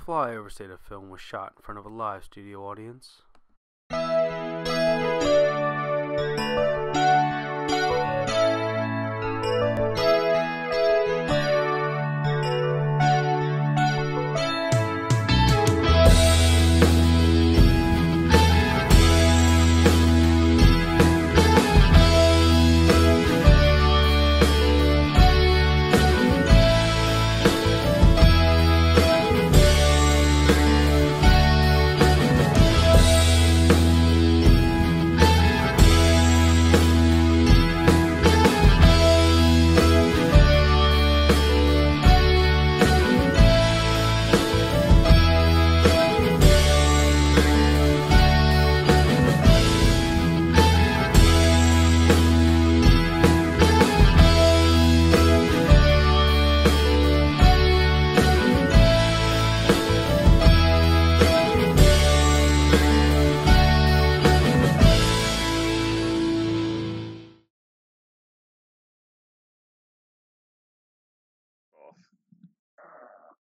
Flyover State of Film was shot in front of a live studio audience.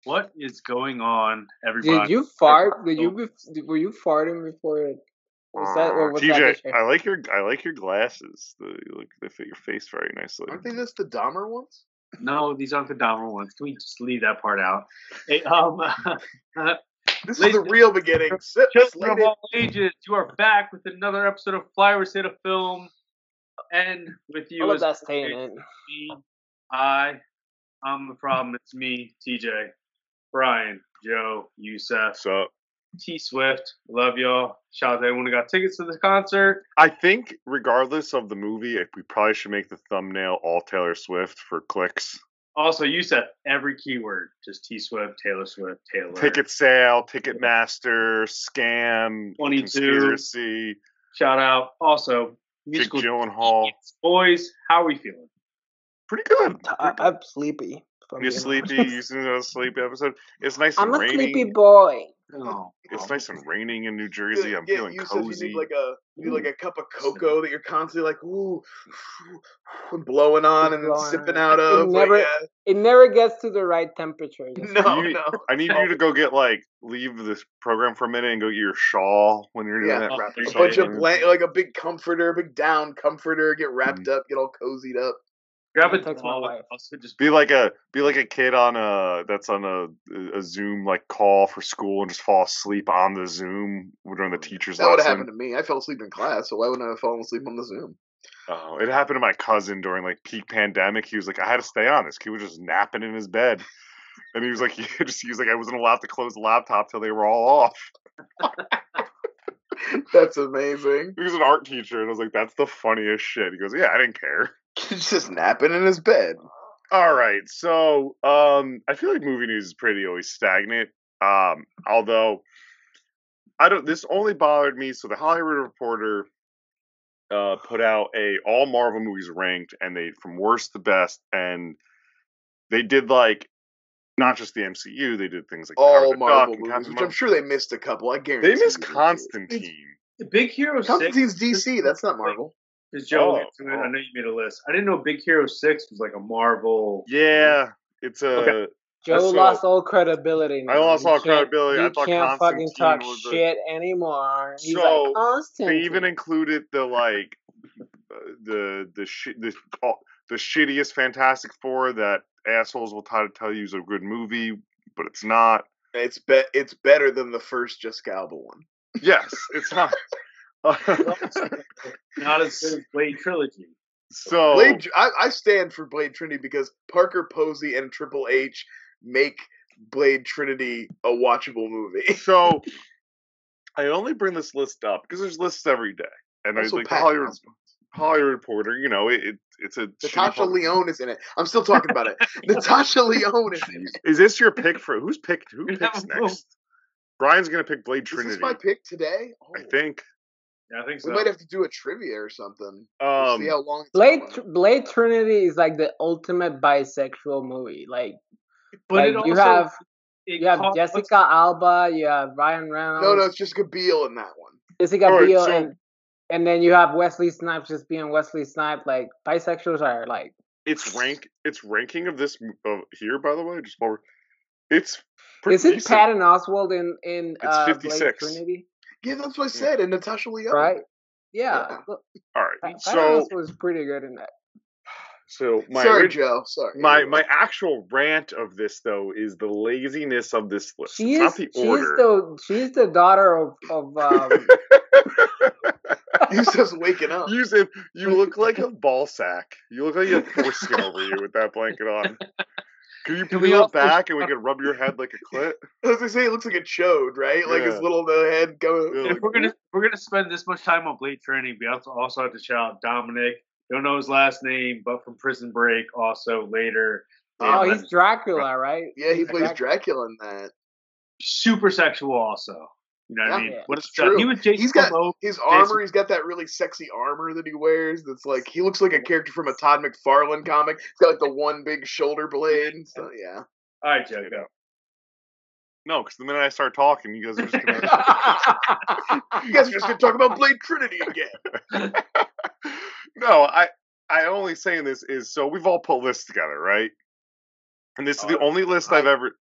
What is going on, everybody? Did you fart? Were you farting before? Was TJ, I like your glasses. They fit your face very nicely. Aren't they just the Dahmer ones? No, these aren't the Dahmer ones. Can we just leave that part out? Hey, this is the real beginning. Children of all ages, you are back with another episode of Flyover State of Film, and with you is me. I'm the problem. It's me, TJ, Brian, Joe, Youssef. What's up? T Swift, love y'all. Shout out to everyone who got tickets to the concert. I think, regardless of the movie, we probably should make the thumbnail all Taylor Swift for clicks. Also, Youssef, every keyword, just T Swift, Taylor. Ticket sale, Ticketmaster, scam, 22. Conspiracy. Shout out. Also, Jake Gyllenhaal. Boys, how are we feeling? Pretty good. I'm sleepy. You're sleepy. You're using a sleepy episode. It's nice and raining. I'm a sleepy boy. It's nice and raining in New Jersey. I'm feeling cozy. You need like a cup of cocoa that you're constantly like, ooh, blowing on and then sipping out of. It never gets to the right temperature. No. I need you to go leave this program for a minute and go get your shawl when you're doing that. Wrap a bunch of like a big comforter, big down comforter. Get wrapped up, get all cozied up. Grab it. Be like a kid that's on a Zoom like call for school and just fall asleep on the Zoom during the teacher's lesson. That would have happened to me. I fell asleep in class, so why wouldn't I have fallen asleep on the Zoom? Oh, it happened to my cousin during like peak pandemic. He was like, I had to stay on. This kid was just napping in his bed, and he was like, I wasn't allowed to close the laptop till they were all off. That's amazing. He was an art teacher, and I was like, that's the funniest shit. He goes, yeah, I didn't care. He's just napping in his bed. All right, so I feel like movie news is pretty always stagnant. Although this only bothered me. So the Hollywood Reporter put out all Marvel movies ranked, and they from worst to best, and they did like not just the MCU. They did things like all Marvel movies, which I'm sure they missed a couple. I guarantee they missed Constantine. The Big Hero 6. Constantine's DC. That's not Marvel. Because Joe, I know you made a list. I didn't know Big Hero 6 was like a Marvel. Yeah, it's a. Okay. Joe lost all credibility now. I lost all credibility. I thought can't fucking talk shit anymore. He's like Constantine. They even included the shittiest Fantastic Four that assholes will try to tell you is a good movie, but it's not. It's better than the first Jessica Alba one. Yes, it's not. Not as good as Blade Trilogy. So I stand for Blade Trinity because Parker Posey and Triple H make Blade Trinity a watchable movie. So I only bring this list up because there's lists every day, and there's like the Hollywood Reporter. You know, it's a Natasha Lyonne is in it. I'm still talking about it. Natasha Lyonne is in it. Is this your pick for who picks next? Brian's gonna pick Blade Trinity. Is this my pick today? Oh. I think. Yeah, I think so. We might have to do a trivia or something. We'll see how long. Blade Trinity is like the ultimate bisexual movie. But you have Jessica Alba, you have Ryan Reynolds. No, it's Jessica Biel in that one. Jessica Biel, and then you have Wesley Snipes just being Wesley Snipes. Like bisexuals are like It's ranking of this here, by the way. It's Is it Patton Oswalt in Blade 56. Trinity? Yeah, that's what I said. And Natasha Lyonne. Right? Yeah. Yeah. All right. Patton So Oswalt was pretty good in that. So Joe. Sorry. My actual rant of this though is the laziness of this list. It's not the order. She's the daughter of You just waking up. You said you look like a ball sack. You look like you have foreskin over you with that blanket on. Can you peel it back and we can rub your head like a clit? As they say, it looks like a chode, right? Like his little head going. Yeah. If we're gonna spend this much time on Blade Trinity, we also have to shout out Dominic. Don't know his last name, but from Prison Break, also later. Oh, he's Dracula, right? Yeah, he plays Dracula in that. Super sexual, also. You know what I mean? What's true? He was Jason he's got Momoa, his armor. He's got that really sexy armor that he wears. That's like he looks like a character from a Todd McFarlane comic. He's got like the one big shoulder blade. So yeah. All right, Joe, go. No, because the minute I start talking, you guys are just gonna. You guys are just gonna talk about Blade Trinity again. No, I only saying this is so we've all put lists together, right? And this is the only list I've ever.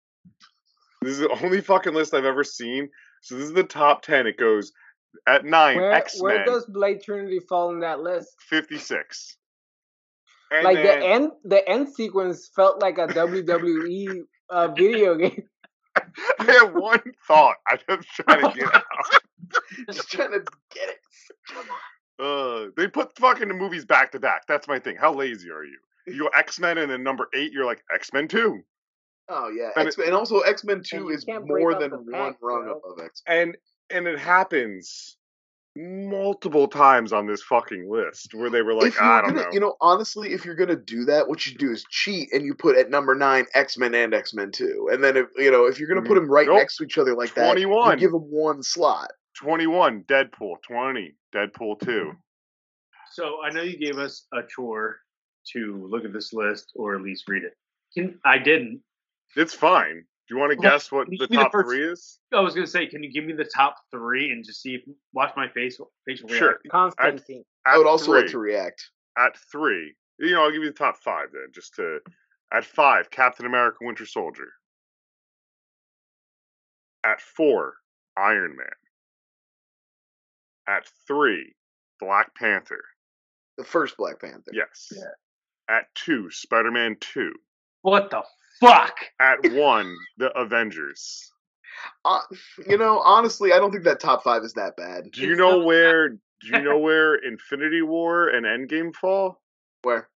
This is the only fucking list I've ever seen. So this is the top 10. It goes at 9. X-Men. Where does Blade Trinity fall in that list? 56. And like then, the end sequence felt like a WWE video game. I have one thought. I'm just trying to get out. Just trying to get it. They put fucking the movies back to back. That's my thing. How lazy are you? You go X-Men and then number 8, you're like X-Men 2. Oh yeah, and also X-Men 2 is more than one rung above X-Men. And it happens multiple times on this fucking list where they were like, I don't know. You know, honestly, if you're gonna do that, what you do is cheat and you put at number 9 X-Men and X-Men 2, and then if you're gonna put them right next to each other like 21. that, you give them one slot. 21 Deadpool, 20 Deadpool 2. So I know you gave us a chore to look at this list or at least read it. I didn't. It's fine. Do you want to guess what the top 3 is? I was going to say, can you give me the top 3 and just see watch my facial reaction? Sure. Constantine. I would also like to react. At 3, I'll give you the top 5 then, just to. At 5, Captain America: Winter Soldier. At 4, Iron Man. At 3, Black Panther. The first Black Panther. Yes. Yeah. At 2, Spider-Man 2. What the fuck? At 1, The Avengers. Honestly, I don't think that top 5 is that bad. Do you know where Infinity War and Endgame fall? Where?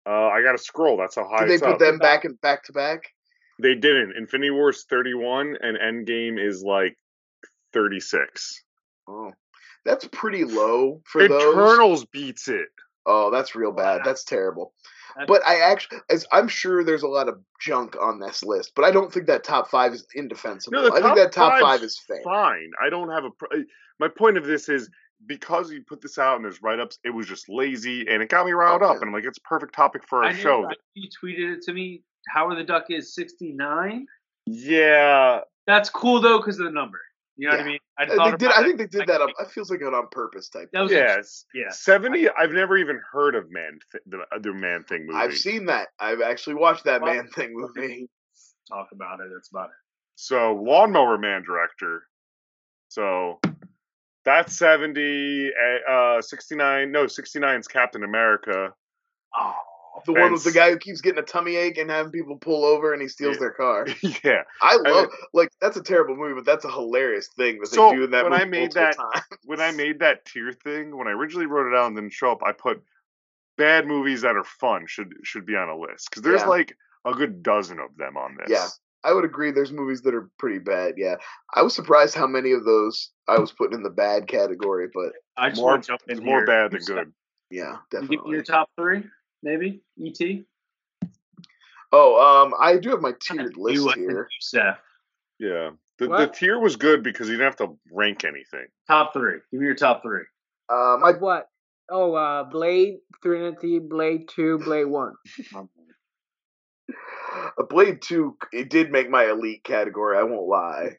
I got to scroll. That's how high. Did they put them back to back? They didn't. Infinity War is 31, and Endgame is like 36. Oh, that's pretty low for those. Eternals beats it. Oh, that's real bad. That's terrible. But I'm sure there's a lot of junk on this list, but I don't think that top 5 is indefensible. No, I think that top 5 is fair. Fine. I don't have my point of this is because you put this out and there's write-ups, it was just lazy and it got me riled up. And I'm like, it's a perfect topic for our show. You tweeted it to me. Howard the Duck is 69. Yeah. That's cool though because of the number. You know what I mean? I think they did that. It feels like an on purpose type. That was 70. I've never even heard of the other Man Thing movie. I've seen that. I've actually watched that Man Thing movie. Talk about it. That's about it. So Lawnmower Man director. So that's 70. 69. No, 69 is Captain America. Oh. The one with the guy who keeps getting a tummy ache and having people pull over and he steals their car. Yeah. I love, that's a terrible movie, but that's a hilarious thing that they do in that movie when I made that tier thing, when I originally wrote it out and didn't show up, I put bad movies that are fun should be on a list. Because there's like a good dozen of them on this. Yeah. I would agree there's movies that are pretty bad, yeah. I was surprised how many of those I was putting in the bad category, but I just want to jump in more bad than good. Yeah, definitely. Give me your top 3. Maybe E.T. Oh, I do have my tiered list here. Seth. Yeah, the tier was good because you didn't have to rank anything. Top 3. Give me your top 3. Like what? Oh, Blade Trinity, Blade 2, Blade 1. Blade 2, it did make my elite category. I won't lie.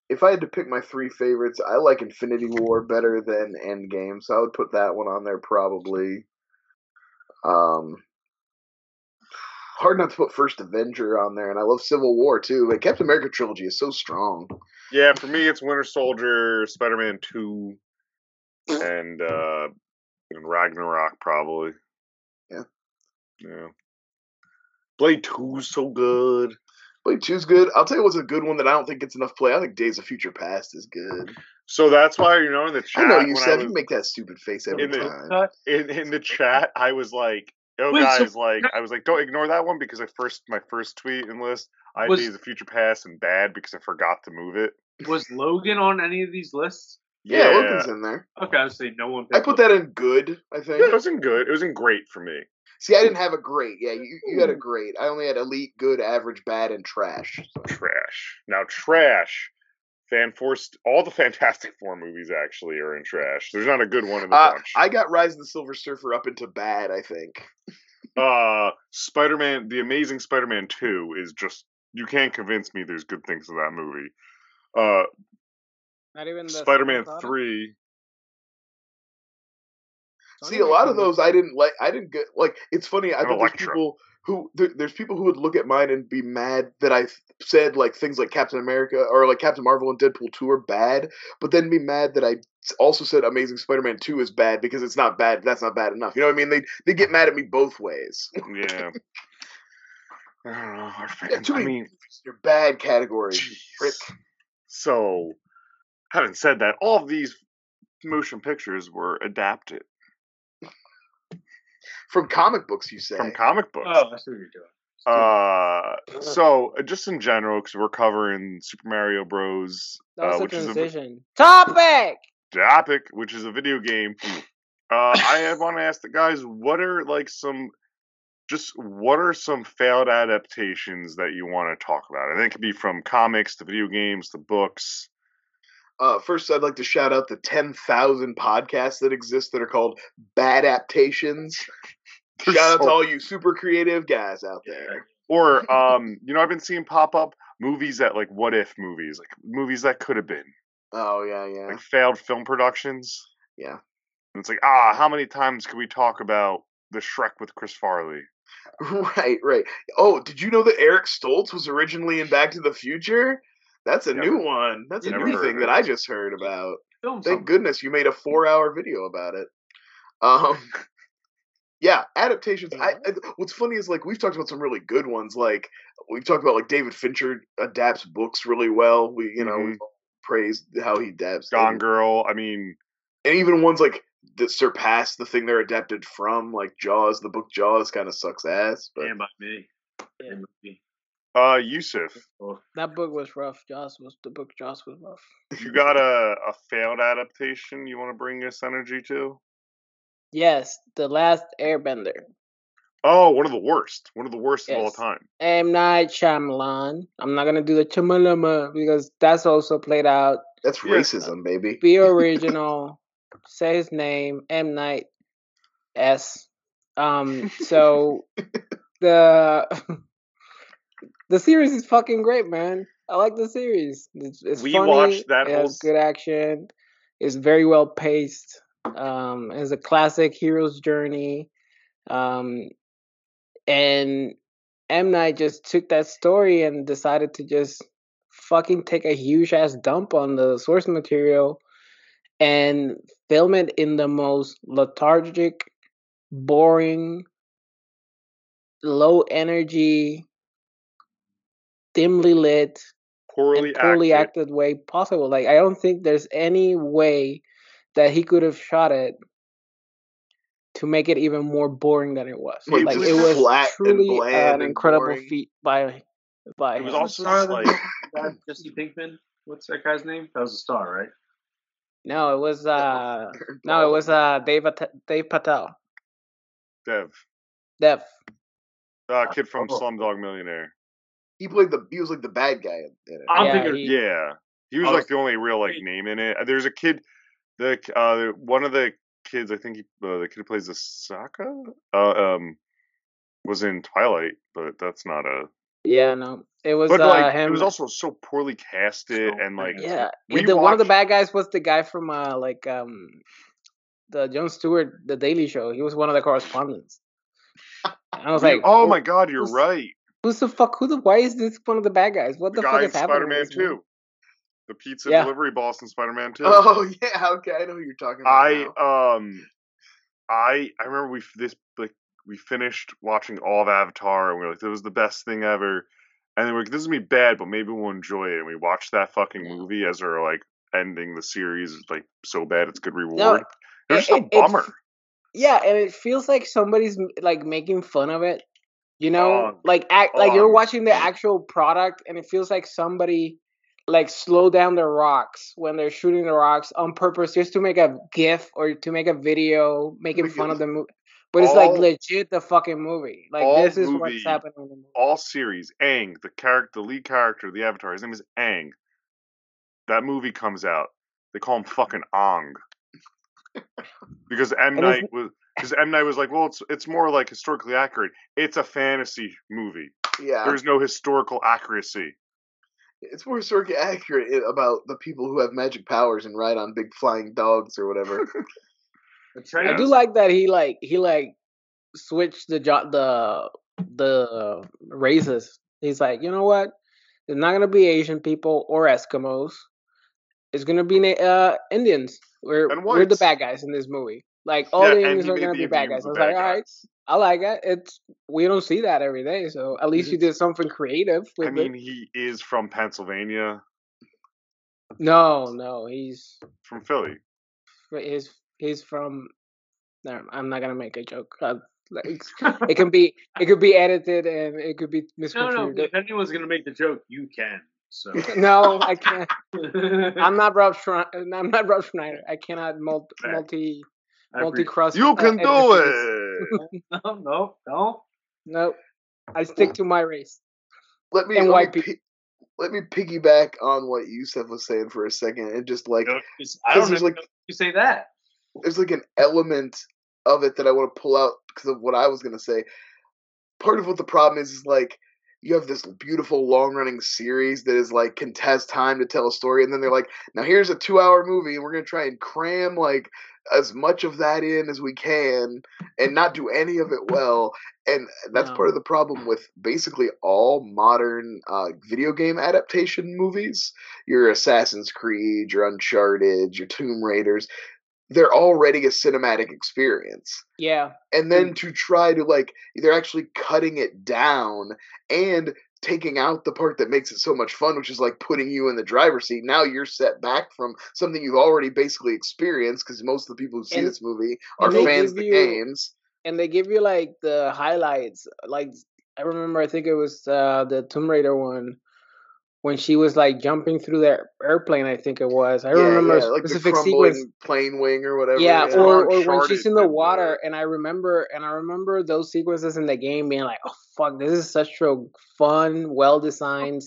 If I had to pick my 3 favorites, I like Infinity War better than Endgame, so I would put that one on there probably. hard not to put First Avenger on there, and I love Civil War too. But Captain America trilogy is so strong. Yeah, for me, it's Winter Soldier, Spider-Man 2, and Ragnarok probably. Yeah. Blade 2's so good. Blade 2's good. I'll tell you what's a good one that I don't think gets enough play. I think Days of Future Past is good. So that's why, in the chat, I know you said you make that stupid face every time. In the chat, I was like, guys, I was like, don't ignore that one because my first tweet and list, I had Days of Future Past and bad because I forgot to move it. Was Logan on any of these lists? Yeah, Logan's in there. Okay, I was saying no one. I put that in good, I think. Yeah, it wasn't good. It wasn't great for me. See, I didn't have a great. Yeah, you had a great. I only had elite, good, average, bad, and trash. So. Trash. Now, trash. All the Fantastic Four movies actually are in trash. There's not a good one in the bunch. I got Rise of the Silver Surfer up into bad, I think. Spider-Man, The Amazing Spider-Man 2 is just, you can't convince me there's good things in that movie. Not even the Spider-Man 3. See, a lot of those I didn't like. I didn't get like. It's funny. I bet there's people who would look at mine and be mad that I said like things like Captain America or like Captain Marvel and Deadpool 2 are bad, but then be mad that I also said Amazing Spider-Man 2 is bad because it's not bad. That's not bad enough. You know what I mean? They get mad at me both ways. Yeah. I don't know. Our fans, they're bad categories. So, having said that, all of these motion pictures were adapted. From comic books, you say? From comic books. Oh, that's what you're doing. So, just in general, because we're covering Super Mario Bros. Which is Topic, which is a video game. I want to ask the guys, what are some failed adaptations that you want to talk about? I think it could be from comics to video games to books. First, I'd like to shout out the 10,000 podcasts that exist that are called Bad Adaptations. Shout out to all you super creative guys out there. Or, I've been seeing pop up movies that like what if movies, like movies that could have been. Oh yeah. Like failed film productions. Yeah. And it's like, how many times can we talk about the Shrek with Chris Farley? Right. Oh, did you know that Eric Stoltz was originally in Back to the Future? That's a new one. That's a new thing that I just heard about. Thank goodness you made a 4-hour video about it. Yeah, adaptations. What's funny is like we've talked about some really good ones. Like we've talked about like David Fincher adapts books really well. We've praised how he adapts. Gone Girl. I mean, and even ones like that surpass the thing they're adapted from, like Jaws. The book Jaws kind of sucks ass. But Stand by Me. Yusuf. That book was rough. The book Jaws was rough. You got a failed adaptation you want to bring this energy to? Yes, The Last Airbender. Oh, one of the worst. One of the worst of all time. M. Night Shyamalan. I'm not gonna do the Chamalama because that's also played out. That's racism, baby. Be original. Say his name. M. Night S. So the series is fucking great, man. I like the series. It's funny. Watched that. It has good action. It's very well paced. It's a classic hero's journey. And M. Night just took that story and decided to just fucking take a huge ass dump on the source material and film it in the most lethargic, boring, low energy, dimly lit, poorly acted way possible. Like I don't think there's any way that he could have shot it to make it even more boring than it was. Like it was flat truly and an incredible boring. feat by It was also like Jesse Pinkman. What's that guy's name? That was a star, right? No, it was Dave Patel. Dev. Kid from Slumdog Millionaire. He was like the bad guy in it. He was like the only real like name in it. There's a kid, one of the kids, I think the kid who plays the Sokka, was in Twilight, but that's not a. Yeah, no, it was. But like, him. It was also so poorly casted and like. Yeah, one of the bad guys was the guy from the Jon Stewart, The Daily Show. He was one of the correspondents. I was like, oh my god, you're right. Who's the fuck? Why is this one of the bad guys? What the fuck is happening? Spider-Man 2. The pizza delivery boss in Spider-Man 2. Oh yeah, okay, I know who you're talking about. I remember we finished watching all of Avatar and we were like, this was the best thing ever. And then we're like, this is gonna be bad, but maybe we'll enjoy it. And we watched that fucking movie as our like ending the series, like so bad it's good reward. No, it was just a bummer. Yeah, and it feels like somebody's like making fun of it. You know, like you're watching the actual product, and it feels like somebody like slow down the rocks when they're shooting the rocks on purpose just to make a GIF or to make a video making fun of the movie. But it's like legit the fucking movie. Like this is what's happening in the movie. All series, Aang, the lead character, the Avatar, his name is Aang. That movie comes out, they call him fucking Ong. Because M. Night was like, well, it's more like historically accurate. It's a fantasy movie. Yeah. There's no historical accuracy. It's more historically accurate about the people who have magic powers and ride on big flying dogs or whatever. I do like that he switched the races. He's like, you know what? It's not gonna be Asian people or Eskimos. It's gonna be Indians. We're the bad guys in this movie. Like all the Indians are gonna be bad guys. I was like, all right, I like it. We don't see that every day, so at least you did something creative. He is from Pennsylvania. No, he's from Philly. He's from. No, I'm not gonna make a joke. It could be edited and it could be misconstrued. No. If anyone's gonna make the joke, you can. So no, I can't. I'm not Rob Schneider. I cannot multi cross. You can do it. No. I stick to my race. Let me piggyback on what Yusef was saying for a second, and just like I don't know you say that. There's like an element of it that I want to pull out because of what I was gonna say. Part of what the problem is like you have this beautiful long-running series that is like contest time to tell a story, and then they're like, now here's a 2-hour movie, and we're gonna try and cram like as much of that in as we can, and not do any of it well. And that's part of the problem with basically all modern video game adaptation movies. Your Assassin's Creed, your Uncharted, your Tomb Raiders. They're already a cinematic experience. Yeah. And then to try to like, they're actually cutting it down and taking out the part that makes it so much fun, which is like putting you in the driver's seat. Now you're set back from something you've already basically experienced because most of the people who see this movie are fans of the games. And they give you like the highlights. Like I remember, I think it was the Tomb Raider one. When she was like jumping through the airplane, I think it was. I remember a like specific the sequence, plane wing or whatever. Yeah, or when she's in the water, and I remember those sequences in the game being like, oh fuck, this is such a fun, well designed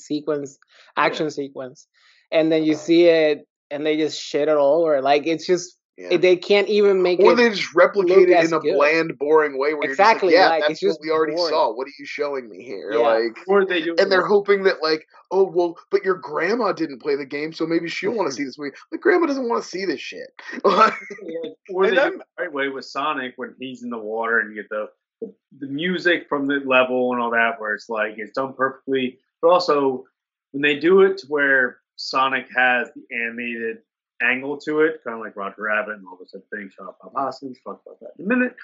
action sequence, and then you see it, and they just shit it all over. Like it's just. Yeah. They can't even make or they just replicate it in a bland, boring way where exactly, you're just like, that's what we already saw. What are you showing me here? Yeah. Like, or they do, and they're hoping that like, oh well, but your grandma didn't play the game, so maybe she'll want to see this movie. But grandma doesn't want to see this shit. Or they do it the right way with Sonic when he's in the water and you get the music from the level and all that, where it's like it's done perfectly. But also when they do it to where Sonic has the animated angle to it, kind of like Roger Rabbit and all those other things. Shout out Bob Hoskins, talk about that in a minute.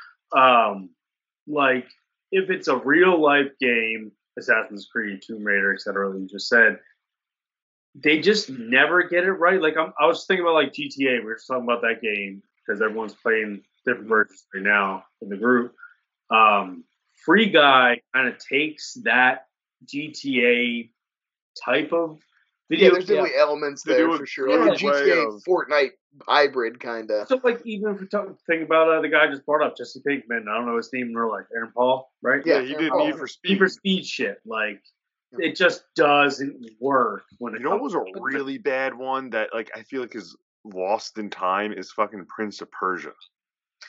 Like if it's a real life game, Assassin's Creed, Tomb Raider, etc., you just said, they just never get it right. Like I was thinking about like GTA. We were just talking about that game because everyone's playing different versions right now in the group. Free Guy kind of takes that GTA type of video. There's definitely elements there for sure. Like a GTA Fortnite hybrid kind of. So like even if we're thinking about the guy just brought up, Jesse Pinkman, I don't know his name in real life, Aaron Paul, right? Yeah, he did Need for Speed. Need for Speed shit. Like it just doesn't work when it comes. You know what was a really bad one that like I feel like is lost in time is fucking Prince of Persia.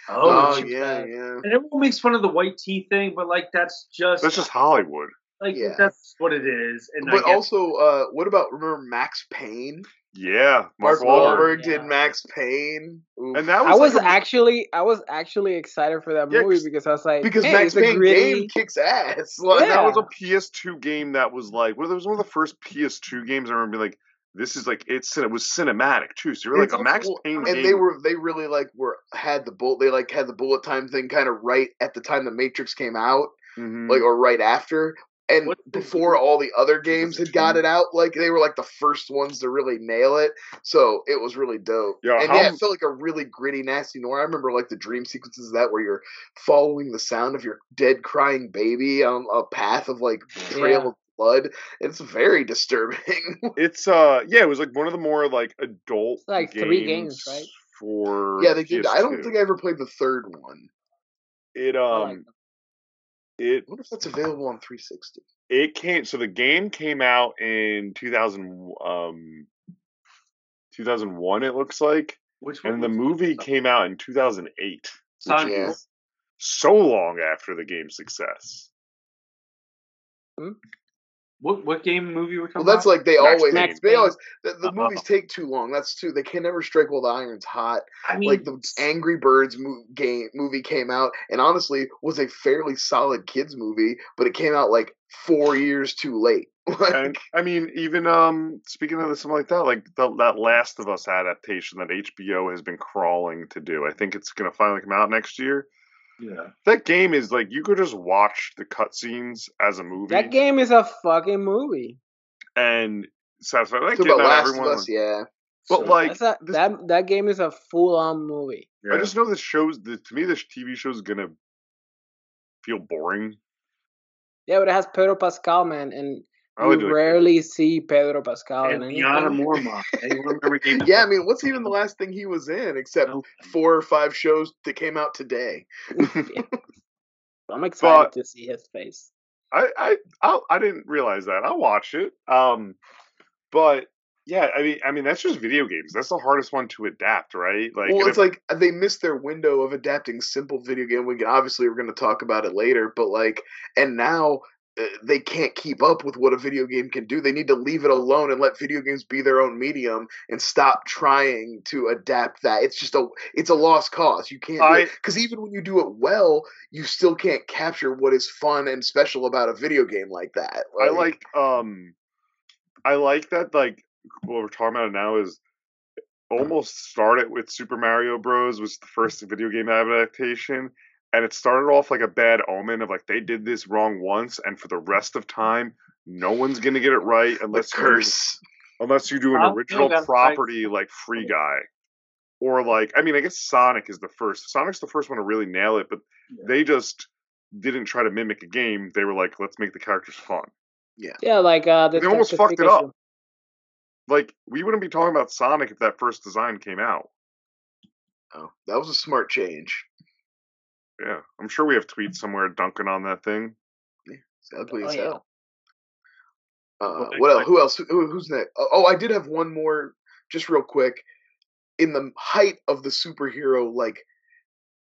Oh yeah. And everyone makes fun of the white tea thing, but like that's just Hollywood. Like that's what it is. And but also, what about remember Max Payne? Yeah, Mark Wahlberg did Max Payne, and that was I was actually excited for that movie because I was like, because hey, Max Payne game kicks ass. Like, that was a PS2 game that was like, well, it was one of the first PS2 games I remember being like, this is like it was cinematic too. So you're like a Max Payne game, and they really like had the bullet time thing kind of right at the time the Matrix came out, like or right after. And before all the other games had got it out, like they were like the first ones to really nail it. So it was really dope. It felt like a really gritty, nasty noir. I remember like the dream sequences of that where you're following the sound of your dead crying baby on a path of like trail of blood. It's very disturbing. It's it was like one of the more like adult like games 3 games, right? For they did. PS2. I don't think I ever played the third one. What if that's available on 360? It came. So the game came out in 2001. It looks like, and the movie came out in 2008. Which is so long after the game's success. What game movie were talking about? Well, that's like they always the movies take too long. That's too. They can never strike while the iron's hot. I mean, like the Angry Birds movie came out, and honestly was a fairly solid kids movie, but it came out like 4 years too late. And I mean, even speaking of something like that, like that Last of Us adaptation that HBO has been crawling to do. I think it's going to finally come out next year. Yeah, that game is like you could just watch the cutscenes as a movie. That game is a fucking movie. And satisfying. Like, about Last of Us, but so, like that game is a full-on movie. I just know this shows. To me, this TV show is gonna feel boring. Yeah, but it has Pedro Pascal, man, and you rarely see Pedro Pascal in anything. Yeah, I mean, what's even the last thing he was in except 4 or 5 shows that came out today? I'm excited to see his face. I didn't realize that. I'll watch it. But yeah, I mean that's just video games. That's the hardest one to adapt, right? Like, well, it's like they missed their window of adapting simple video game. We're going to talk about it later, but like, and now they can't keep up with what a video game can do. They need to leave it alone and let video games be their own medium and stop trying to adapt that. It's a lost cause. You can't because even when you do it well, you still can't capture what is fun and special about a video game like that. Like, I like that. Like what we're talking about now is almost started with Super Mario Bros. Was the first video game adaptation. And it started off like a bad omen of like they did this wrong once, and for the rest of time, no one's gonna get it right unless you do an original property like Free Guy, or like I guess Sonic is the first. Sonic's the first one to really nail it, but they just didn't try to mimic a game. They were like, let's make the characters fun. Yeah, like they almost fucked it up. Like we wouldn't be talking about Sonic if that first design came out. Oh, that was a smart change. Yeah, I'm sure we have tweets somewhere dunking on that thing. Yeah, it's ugly as hell. What else? Who else? Who's next? Oh, I did have one more, just real quick. In the height of the superhero, like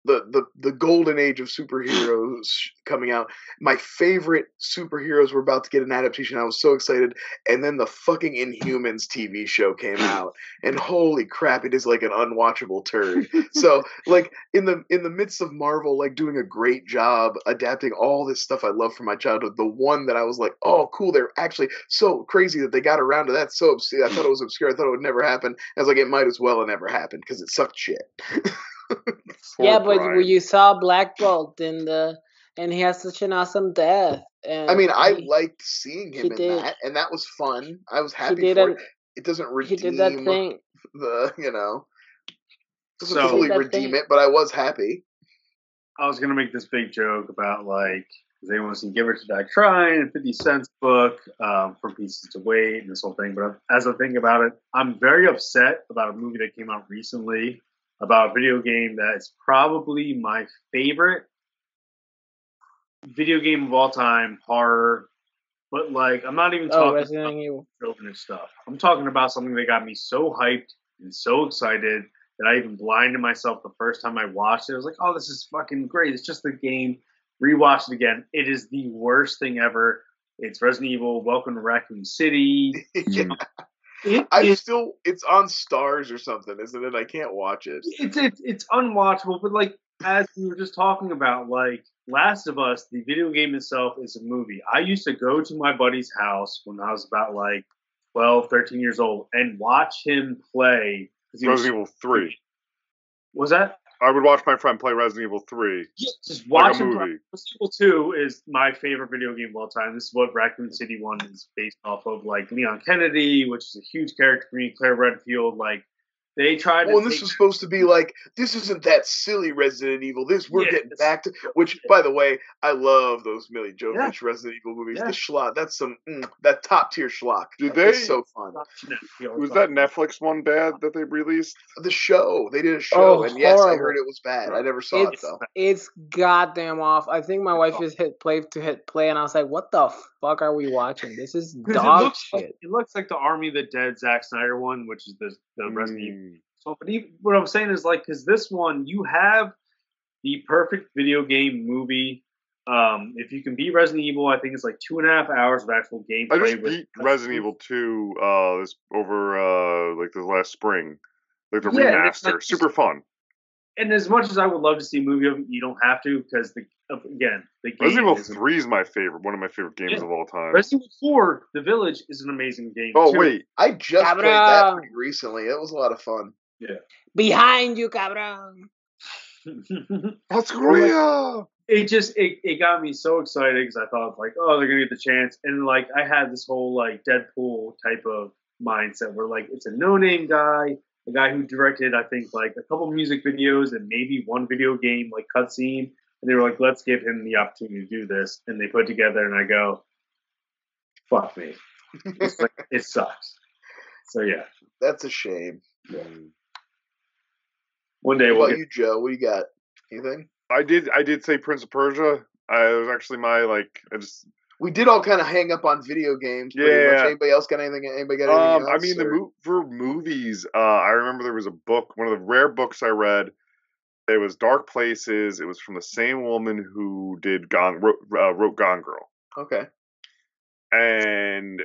the golden age of superheroes coming out, my favorite superheroes were about to get an adaptation. I was so excited, and then the fucking Inhumans TV show came out, and holy crap, it is like an unwatchable turd. So, like in the midst of Marvel, like doing a great job adapting all this stuff I love from my childhood, the one that I was like, oh, cool, they're actually so crazy that they got around to that. So obscure. I thought it was obscure. I thought it would never happen. I was like, it might as well have never happened because it sucked shit. Yeah, but when you saw Black Bolt and he has such an awesome death. And I liked seeing him in that, and that was fun. I was happy for it. It doesn't redeem he did that thing. Doesn't fully redeem it, but I was happy. I was gonna make this big joke about like they want to see Give Her to Die Trying and 50 Cent's book From Pieces to Weight and this whole thing. But as I think about it, I'm very upset about a movie that came out recently about a video game that is probably my favorite video game of all time, horror. But like, I'm not even talking about children's stuff. I'm talking about something that got me so hyped and so excited that I even blinded myself the first time I watched it. I was like, oh, this is fucking great. It's just a game. Rewatched it again. It is the worst thing ever. It's Resident Evil, Welcome to Raccoon City. Yeah. It's on Stars or something, isn't it? I can't watch it. It's unwatchable, but like as we were just talking about, like Last of Us, the video game itself is a movie. I used to go to my buddy's house when I was about like 12, 13 years old and watch him play Resident Evil 3. Was that? I would watch my friend play Resident Evil 3. Yeah, just watch him play. Resident Evil 2 is my favorite video game of all time. This is what Raccoon City 1 is based off of, like Leon Kennedy, which is a huge character for me, Claire Redfield, like they tried to this was supposed to be like, this isn't that silly Resident Evil. We're getting back to, which, by the way, I love those Mila Jovovich Resident Evil movies. The schlock, that's some, that top tier schlock. It's so fun. Was that Netflix one bad that they released? The show. They did a show, and yes, I heard it was bad. I never saw it, though. It's goddamn off. I think my wife just hit play, and I was like, what the fuck are we watching? This is dog shit. It looks like the Army of the Dead Zack Snyder one, which is the Resident Evil. So, but what I'm saying is, like, because this one, you have the perfect video game movie. If you can beat Resident Evil, I think it's like 2.5 hours of actual gameplay. I just beat Resident Evil 2 like this last spring. Like the remaster. Like, super fun. And as much as I would love to see a movie of it, you don't have to, because the game Resident Evil 3 is my favorite, one of my favorite games of all time. Resident Evil 4, The Village, is an amazing game. Oh, too. Wait. I just played that pretty recently. It was a lot of fun. Yeah. Behind you, cabron. Let's go. It got me so excited because I thought, like, oh, they're gonna get the chance, and like I had this whole like Deadpool type of mindset where like it's a no-name guy, a guy who directed I think like a couple music videos and maybe one video game like cutscene, and they were like, let's give him the opportunity to do this, and they put it together, and I go, fuck me, it's like, it sucks. So yeah, that's a shame. Yeah. One day what about you, Joe? What do you got? Anything? I did say Prince of Persia. It was actually my We did all kind of hang up on video games. Yeah. Anybody else got anything? Anybody got anything else? I mean, for movies, I remember there was a book, one of the rare books I read. It was Dark Places. It was from the same woman who wrote Gone Girl. Okay. And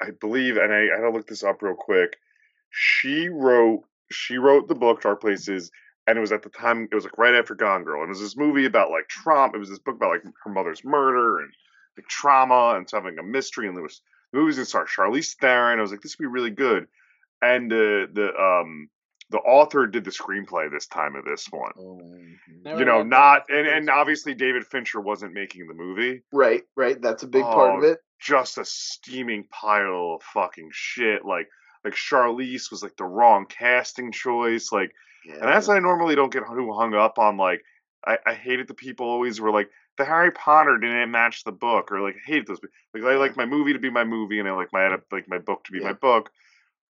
I believe, and I had to look this up real quick. She wrote the book Dark Places, and it was at the time, it was like right after Gone Girl, and it was this movie about like trauma. It was this book about like her mother's murder and like trauma and having a mystery, and the movie's gonna start Charlize Theron. I was like, this would be really good, and the author did the screenplay this time of this one. And obviously David Fincher wasn't making the movie. Right. That's a big part of it. Just a steaming pile of fucking shit. Like Charlize was like the wrong casting choice. Like, and that's why I normally don't get hung up on. Like, I hated the people always were like, the Harry Potter didn't match the book, or like I hated those. Like I like my movie to be my movie, and I like my book to be my book.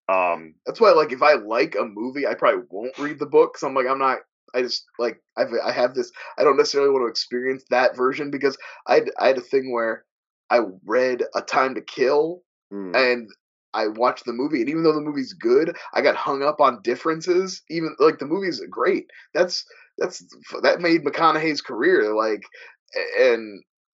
That's why, like, if I like a movie, I probably won't read the book. So I'm like, I just like I have this. I don't necessarily want to experience that version because I had a thing where I read A Time to Kill and I watched the movie, and even though the movie's good, I got hung up on differences. Even like the movie's great. That made McConaughey's career like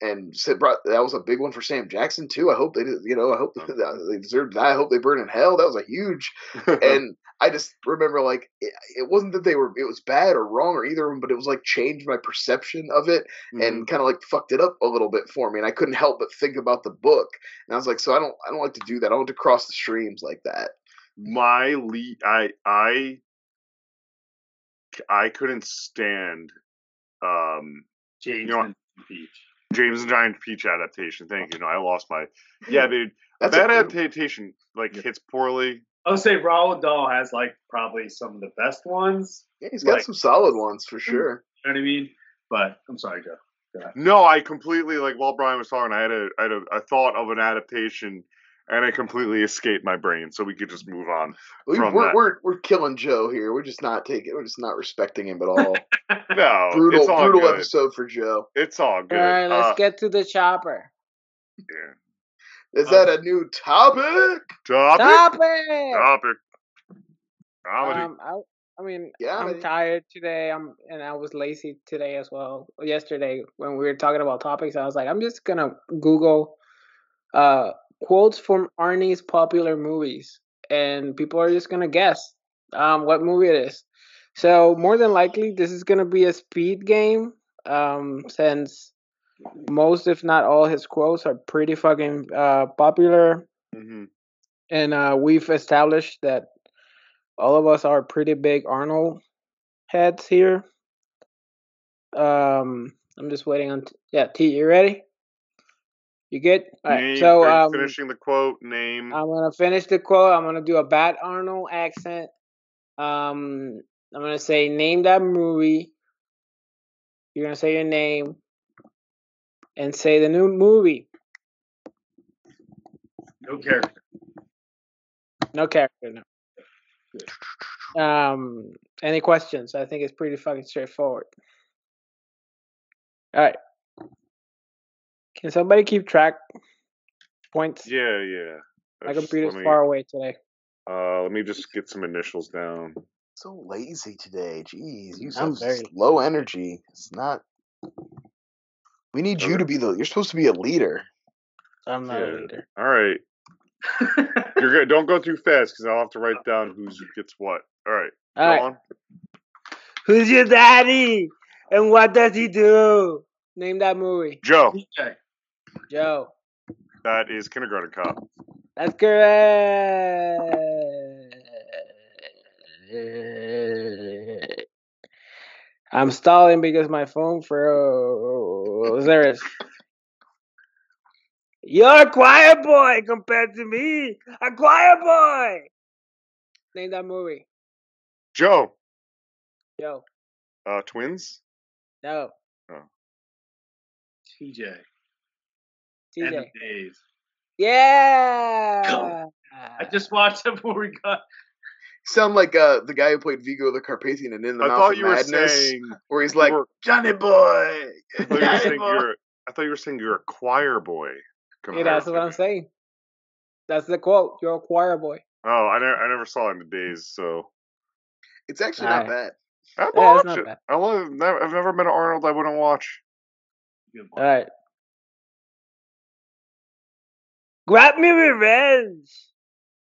that was a big one for Sam Jackson too. I hope they did. I hope they deserved that. I hope they burn in hell. That was a huge. And I just remember like it wasn't that it was bad or wrong or either of them, but it was like changed my perception of it and kind of like fucked it up a little bit for me. And I couldn't help but think about the book. And I was like, so I don't like to do that. I don't want to cross the streams like that. I couldn't stand James and Peach. James and Giant Peach adaptation. Thank you. I lost my. Yeah, dude. That adaptation hits poorly. I would say Roald Dahl has like probably some of the best ones. Yeah, he's got some solid ones for sure. You know what I mean? But I'm sorry, Joe. No, I completely while Brian was talking, I had a thought of an adaptation, and it completely escaped my brain. So we could just move on. We're killing Joe here. We're just not respecting him at all. No, brutal episode for Joe. It's all good. All right, let's get to the chopper. Yeah. Is that a new topic? Topic. Comedy. I'm tired today. And I was lazy today as well. Yesterday, when we were talking about topics, I was like, I'm just gonna Google quotes from Arnie's popular movies, and people are just gonna guess what movie it is. So more than likely, this is gonna be a speed game, since most, if not all, his quotes are pretty fucking popular, and we've established that all of us are pretty big Arnold heads here. I'm just waiting on. T, you ready? You good? All right. So finishing the quote name. I'm gonna finish the quote. I'm gonna do a bad Arnold accent. I'm gonna say name that movie. You're gonna say your name and say the new movie. No character. No character. No. Any questions? I think it's pretty fucking straightforward. All right. Can somebody keep track points? Yeah. My computer's far away today. Let me just get some initials down. So lazy today. Jeez, you have low energy. It's not. We need you to be you're supposed to be a leader. I'm not a leader. All right. You're good. Don't go too fast because I'll have to write down who gets what. All right. Go on. Who's your daddy? And what does he do? Name that movie. Joe. Okay. Joe. That is Kindergarten Cop. That's correct. I'm stalling because my phone froze. There it is. You're a choir boy compared to me. A choir boy. Name that movie. Joe. Twins? No. Oh. TJ. End of Days. Yeah. I just watched it before we got. Sound like the guy who played Vigo the Carpathian in The Mouth of Madness, where he's like, Johnny boy. I thought you were saying you're a choir boy. Yeah, that's what I'm saying. That's the quote. You're a choir boy. Oh, I never saw End of Days, so it's actually not bad. I'll watch it. I've never met an Arnold I wouldn't watch. All right. Grab me revenge.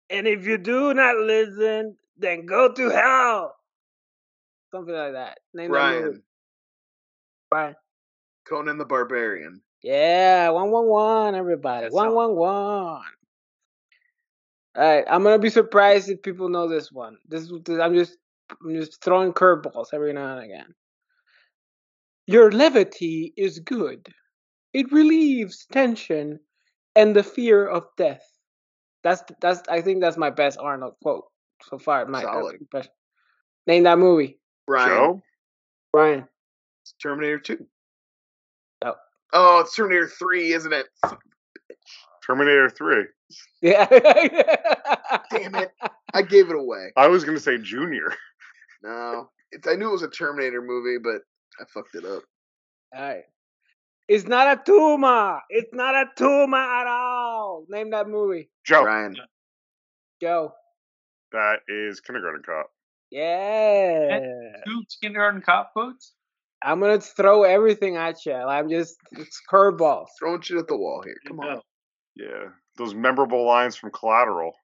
And if you do not listen, then go to hell. Something like that. Name Brian. Brian. Conan the Barbarian. Yeah, 111, everybody. 111. All right, I'm gonna be surprised if people know this one. I'm just throwing curveballs every now and again. Your levity is good. It relieves tension and the fear of death. I think that's my best Arnold quote so far. Solid. Name that movie. Brian. It's Terminator 2. No. Oh, it's Terminator 3, isn't it? Terminator 3. Yeah. Damn it. I gave it away. I was going to say Junior. No. I knew it was a Terminator movie, but I fucked it up. All right. It's not a tumor. It's not a tumor at all. Name that movie. Joe. Brian. Joe. That is Kindergarten Cop. Yeah. Two Kindergarten Cop quotes? I'm going to throw everything at you. It's curveballs. Throwing shit at the wall here. Come on. Yeah. Those memorable lines from Collateral.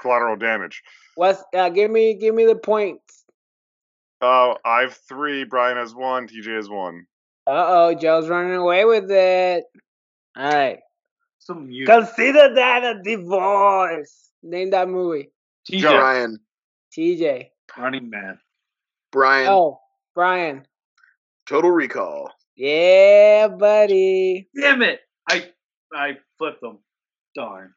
Collateral Damage. Give me the points. Oh, I have 3. Brian has 1. TJ has 1. Uh-oh, Joe's running away with it. All right. Consider that a divorce. Name that movie. TJ. Brian. TJ. Running Man. Brian. Oh, Brian. Total Recall. Yeah, buddy. Damn it. I flipped them. Darn.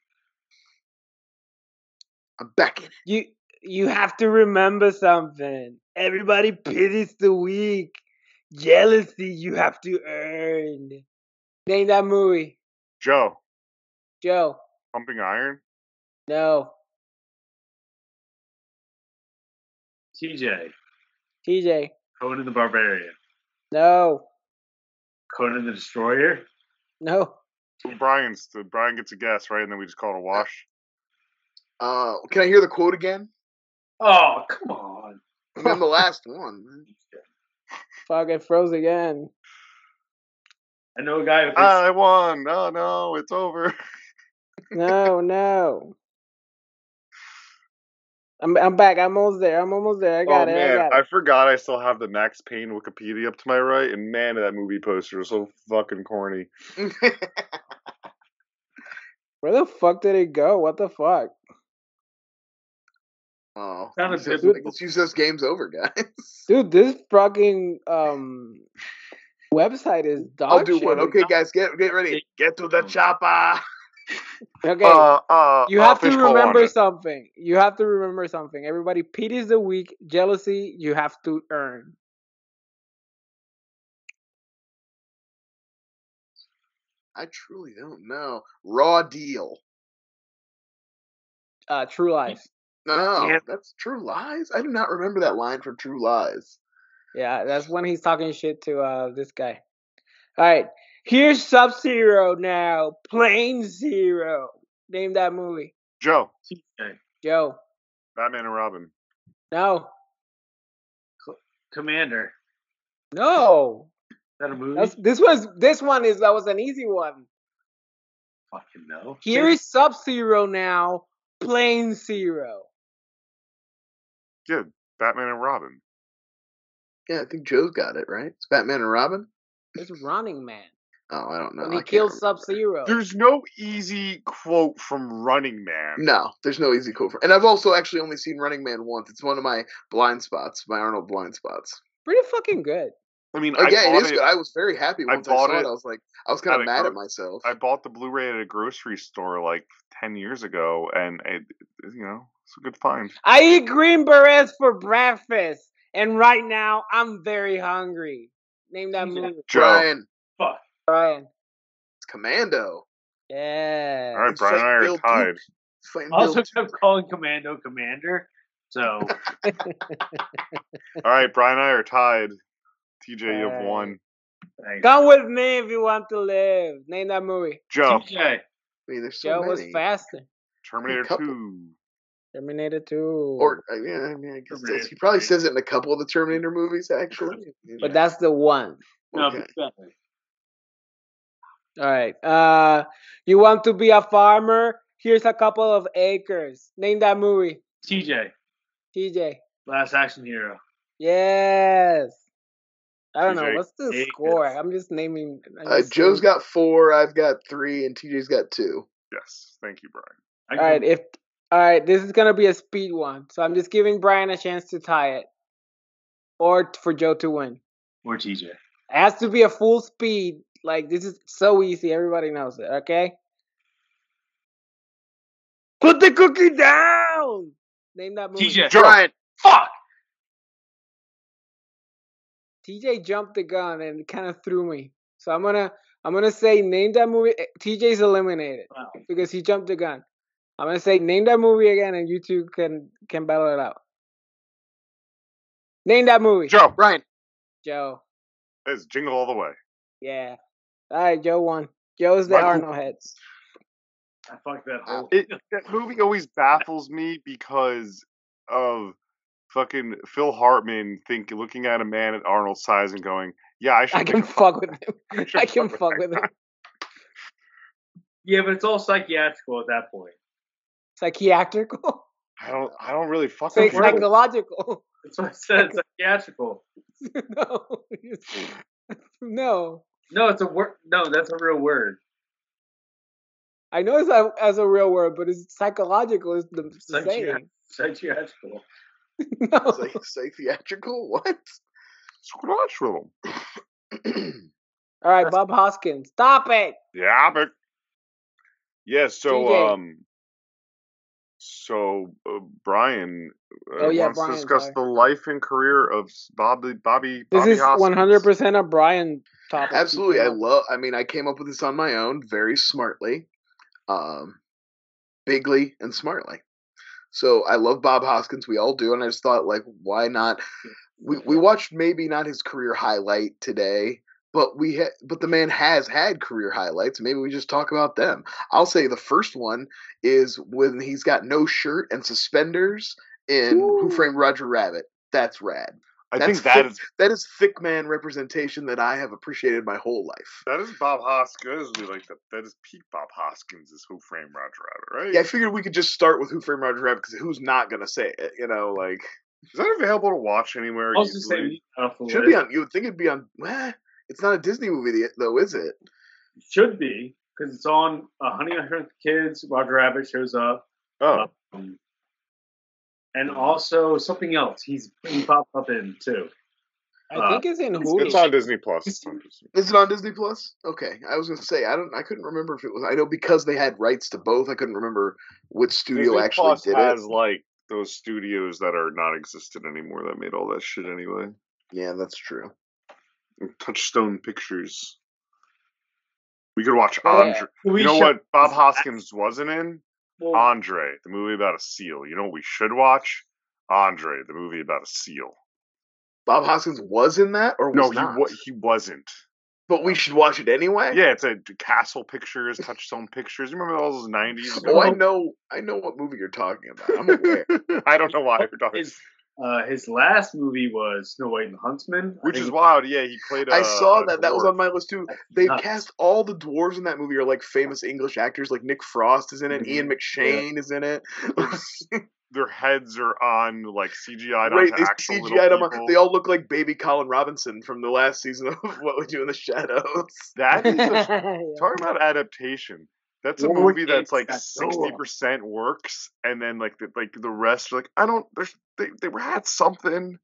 I'm back in it. You have to remember something. Everybody pities the weak. Jealousy you have to earn. Name that movie. Joe. Pumping Iron? No. TJ. Conan the Barbarian. No. Conan the Destroyer. No. Brian gets a guess, right? And then we just call it a wash. Can I hear the quote again? Oh, come on. And then the last one. Fuck, it froze again. I know a guy. I won. Oh no, it's over. No. I'm back. I'm almost there. I got it. Man, I got it. I forgot I still have the Max Payne Wikipedia up to my right, and man, that movie poster is so fucking corny. Where the fuck did it go? What the fuck? Oh, let's use those games over, guys. Dude, this fucking website is dog I'll do shit. one. Okay, guys, get ready. Get to the chopper. Okay. You have to remember something. Everybody, pity is the weak. Jealousy, you have to earn. I truly don't know. Raw Deal. True Lies. No, that's True Lies? I do not remember that line from True Lies. Yeah, that's when he's talking shit to this guy. All right. Here's Sub-Zero now. Plain Zero. Name that movie. Joe. Joe. Batman and Robin. No. Commander. No. Is that a movie? That was an easy one. Fucking no. Here is Sub-Zero now. Plain Zero. Good. Batman and Robin. Yeah, I think Joe's got it, right? It's Batman and Robin? It's Running Man. Oh, I don't know. When he kills Sub-Zero. There's no easy quote from Running Man. No, there's no easy quote. And I've also actually only seen Running Man once. It's one of my blind spots, my Arnold blind spots. Pretty fucking good. I mean, it is good. I was very happy once I saw it. I was like, I was kind of mad at myself. I bought the Blu-ray at a grocery store like 10 years ago, and it's a good find. I eat green berets for breakfast, and right now I'm very hungry. Name that movie. Brian. Fuck. Brian. It's Commando. Yeah. All right, Brian and I are tied. I also kept calling Commando Commander, so. All right, Brian and I are tied. TJ, you have won. Thanks. Come with me if you want to live. Name that movie. Joe. TJ. I mean, there's so Joe many. was faster. Terminator 2. Terminator 2. Or, I guess he probably says it in a couple of the Terminator movies, actually. But that's the one. Okay. All right. You want to be a farmer? Here's a couple of acres. Name that movie. TJ. Last Action Hero. Yes. I don't know. TJ. What's the score? I'm just naming. Joe's got 4, I've got 3, and TJ's got 2. Yes. Thank you, Brian. All right. This is gonna be a speed one, so I'm just giving Brian a chance to tie it, or for Joe to win. Or TJ. It has to be a full speed. Like, this is so easy. Everybody knows it. Okay. Put the cookie down. Name that movie. TJ. Brian. Fuck. TJ jumped the gun and kind of threw me. So I'm gonna say name that movie. TJ's eliminated because he jumped the gun. I'm gonna say name that movie again, and you two can battle it out. Name that movie. Joe. Brian. Joe. It's Jingle All the Way. Yeah. All right, Joe won. Joe's the Arnold heads. I fucked that whole. That movie always baffles me because of fucking Phil Hartman looking at a man at Arnold's size and going, "Yeah, I can fuck with him. I can fuck with him." Yeah, but it's all psychiatrical at that point. Psychiatrical? I don't really fuck with psychological. That's what I said. Psychiatrical. No. No, it's a word. No, that's a real word. I know it's as a real word, but it's psychological. Is the same. Psychiatrical. No. Psychiatrical? What? Supernatural. All right, Bob Hoskins. Stop it. Yeah, but yeah. So Brian. Wants to discuss the life and career of Bobby. This is Hoskins. 100% a Brian topic. Absolutely, I came up with this on my own, very smartly, bigly and smartly. So I love Bob Hoskins. We all do, and I just thought, like, why not? We watched maybe not his career highlight today, but the man has had career highlights. Maybe we just talk about them. I'll say the first one is when he's got no shirt and suspenders in Who Framed Roger Rabbit. That's rad. I think that is thick man representation that I have appreciated my whole life. That is Bob Hoskins. That is peak Bob Hoskins is Who Framed Roger Rabbit, right? Yeah, I figured we could just start with Who Framed Roger Rabbit because who's not gonna say it? You know, like is that available to watch anywhere easily? Should be on. You would think it'd be on. It's not a Disney movie though, is it? It should be because it's on Honey I Shrunk the Kids. Roger Rabbit shows up. Oh. And also something else. He popped up in too. I think it's in Hulu. It's on Disney Plus. Is it on Disney Plus? Okay, I was gonna say I couldn't remember if it was. I know because they had rights to both. I couldn't remember which studio Disney actually Plus did has it. like those studios that are not existent anymore that made all that shit anyway. Yeah, that's true. Touchstone Pictures. We could watch Andre. Yeah. You know what Bob Hoskins wasn't in? Andre, the movie about a seal. You know what we should watch? Andre, the movie about a seal. Bob Hoskins was in that, or was not? No, he wasn't. But we should watch it anyway. Yeah, it's a Castle Pictures, Touchstone Pictures. You remember all those 90s? Oh, I know what movie you're talking about. I'm aware. I don't know why you're talking. His last movie was Snow White and the Huntsman, which is wild. Yeah, he played. I saw that. That was on my list too. They cast all the dwarves in that movie are like famous English actors. Like Nick Frost is in it. Ian McShane is in it. Their heads are on like CGI'd right, onto actual CGI'd little people. They all look like baby Colin Robinson from the last season of What We Do in the Shadows. That is talking about adaptation. That's a movie that's like 60% works, and then like the rest are like they had something.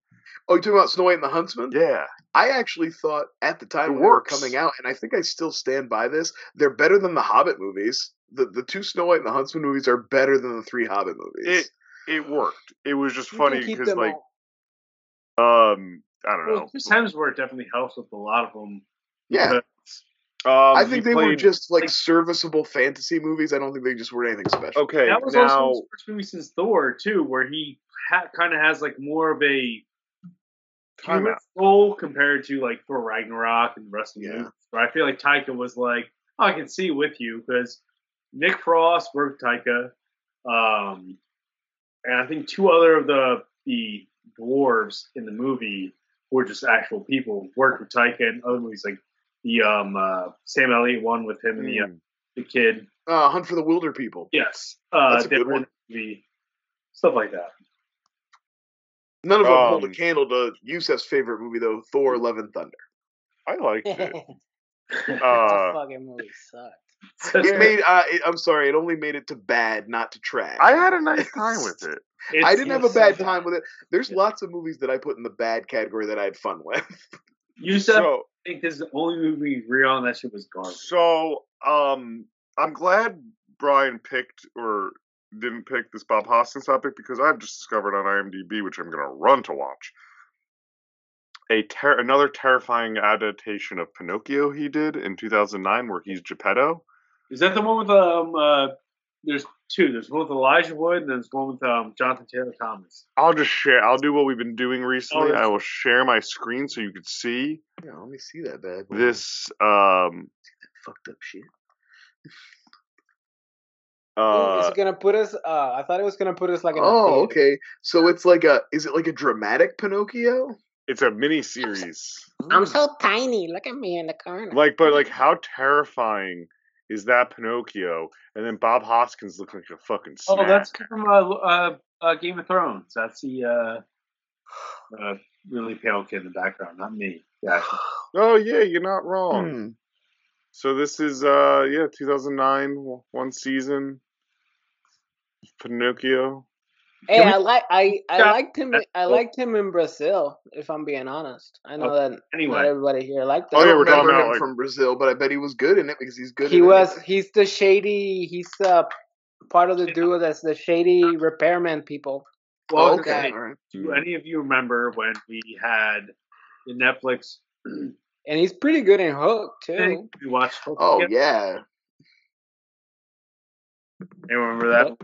Oh, you're talking about Snow White and the Huntsman? Yeah. I actually thought at the time when they were coming out, and I think I still stand by this, they're better than the Hobbit movies. The two Snow White and the Huntsman movies are better than the three Hobbit movies. It worked. It was just funny because like I don't know. Chris Hemsworth definitely helps with a lot of them. Yeah. I think they were just like serviceable fantasy movies. I don't think they just were anything special. Okay, that was also his first movie since Thor too, where he kind of has like more of a human role compared to like Thor Ragnarok and the rest of the movies. But I feel like Taika was like, oh, I can see with you because Nick Frost worked Taika, and I think two other of the dwarves in the movie were just actual people worked with Taika in other movies like the Sam Elliott one with him and the kid. Hunt for the Wilder People. Yes. That's a good one. Stuff like that. None of them hold a candle to Yusef's favorite movie, though, Thor: Love and Thunder. I liked it. That fucking movie sucked. It made. I'm sorry. It only made it to bad, not to trash. I had a nice time with it. I didn't have a bad time with it. There's lots of movies that I put in the bad category that I had fun with. Yusef, I think this is the only movie we agree on that shit was garbage. So, I'm glad Brian picked or didn't pick this Bob Hoskins topic because I've just discovered on IMDb, which I'm going to run to watch, another terrifying adaptation of Pinocchio he did in 2009 where he's Geppetto. Is that the one with there's two. There's one with Elijah Wood and there's one with Jonathan Taylor Thomas. I'll just share. I'll do what we've been doing recently. I will share my screen so you can see. Yeah, let me see that bad boy. This fucked up shit. Is it gonna put us? I thought it was gonna put us like in. Oh, okay. So it's like is it like a dramatic Pinocchio? It's a mini series. I'm so tiny. Look at me in the corner. But how terrifying is that Pinocchio? And then Bob Hoskins looks like a fucking snack. Oh, that's from Game of Thrones. That's the really pale kid in the background, not me. Yeah. Oh yeah, you're not wrong. So this is 2009, one season. Pinocchio. Hey, I liked him. I liked him in Brazil. If I'm being honest, I know that not everybody here liked that. I don't remember him from Brazil, but I bet he was good in it because he's good. He's the shady. He's part of the duo that's the shady repairman people. Well, okay. Right. Do any of you remember when we had the Netflix? And he's pretty good in Hook too. We watched Hook. Oh yeah. You remember that?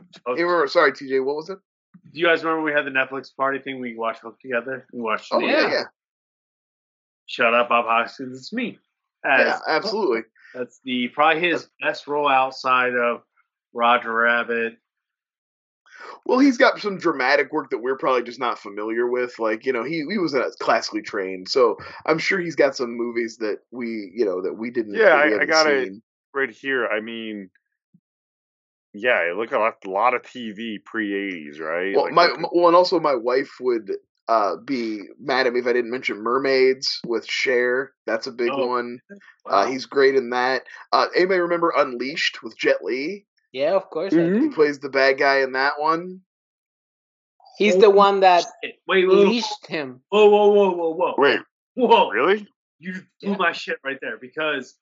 Sorry, TJ. What was it? Do you guys remember we had the Netflix party thing? We watched Hook together. We watched. Oh yeah. Shut up, Bob Hoskins. It's me. Yeah, absolutely. That's probably his best role outside of Roger Rabbit. Well, he's got some dramatic work that we're probably just not familiar with. Like, he was classically trained, so I'm sure he's got some movies that we didn't. Yeah, I got it right here. I mean, yeah, look at a lot of TV pre-80s, right? Well, and also my wife would be mad at me if I didn't mention Mermaids with Cher. That's a big one. Wow. He's great in that. Anybody remember Unleashed with Jet Li? Yeah, of course. Mm-hmm. He plays the bad guy in that one. He's the one that leashed him. Whoa. Wait. Whoa. Really? You blew my shit right there, because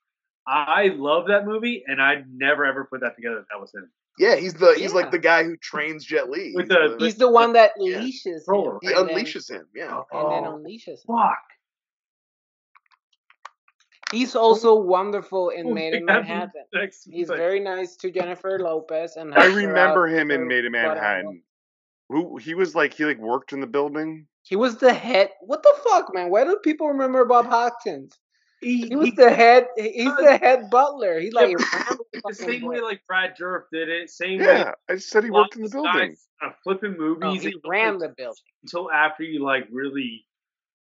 I love that movie and I'd never ever put that together that was him. Yeah, he's like the guy who trains Jet Li. He's the one that leashes him. He unleashes him, yeah. And then unleashes him. Fuck. He's also wonderful in Made in Manhattan. He's very nice to Jennifer Lopez, and I remember him in Made in Manhattan. He worked in the building. He was the head. What the fuck, man? Why do people remember Bob Hoskins? He was the head. He's the head butler. He's like the same way like Brad Dourif did it. Same way. Yeah, I said he worked in the building. Flipping movies. He ran the building until after you really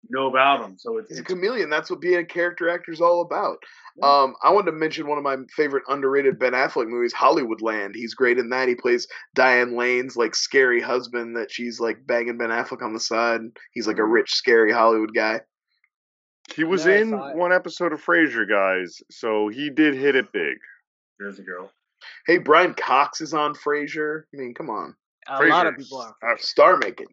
know about him. So he's a chameleon. That's what being a character actor is all about. Yeah. I wanted to mention one of my favorite underrated Ben Affleck movies, Hollywoodland. He's great in that. He plays Diane Lane's scary husband that she's banging Ben Affleck on the side. He's a rich, scary Hollywood guy. He was in one episode of Frasier, guys, so he did hit it big. There's a girl. Hey, Brian Cox is on Frasier. I mean, come on. A lot of people are. Star making.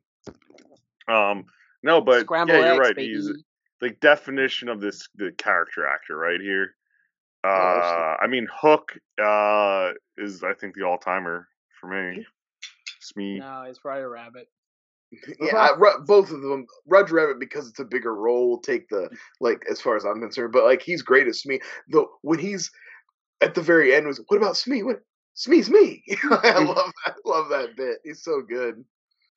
No, but Scramble you're eggs, right. baby. He's the definition of the character actor right here. I mean, Hook is, I think, the all-timer for me. Smee. No, it's Roger Rabbit. Yeah, both of them. Roger Rabbit, because it's a bigger role, will take the as far as I'm concerned. But he's great as Smee. Though when he's at the very end, what about Smee? What Smee's me? I love that bit. He's so good.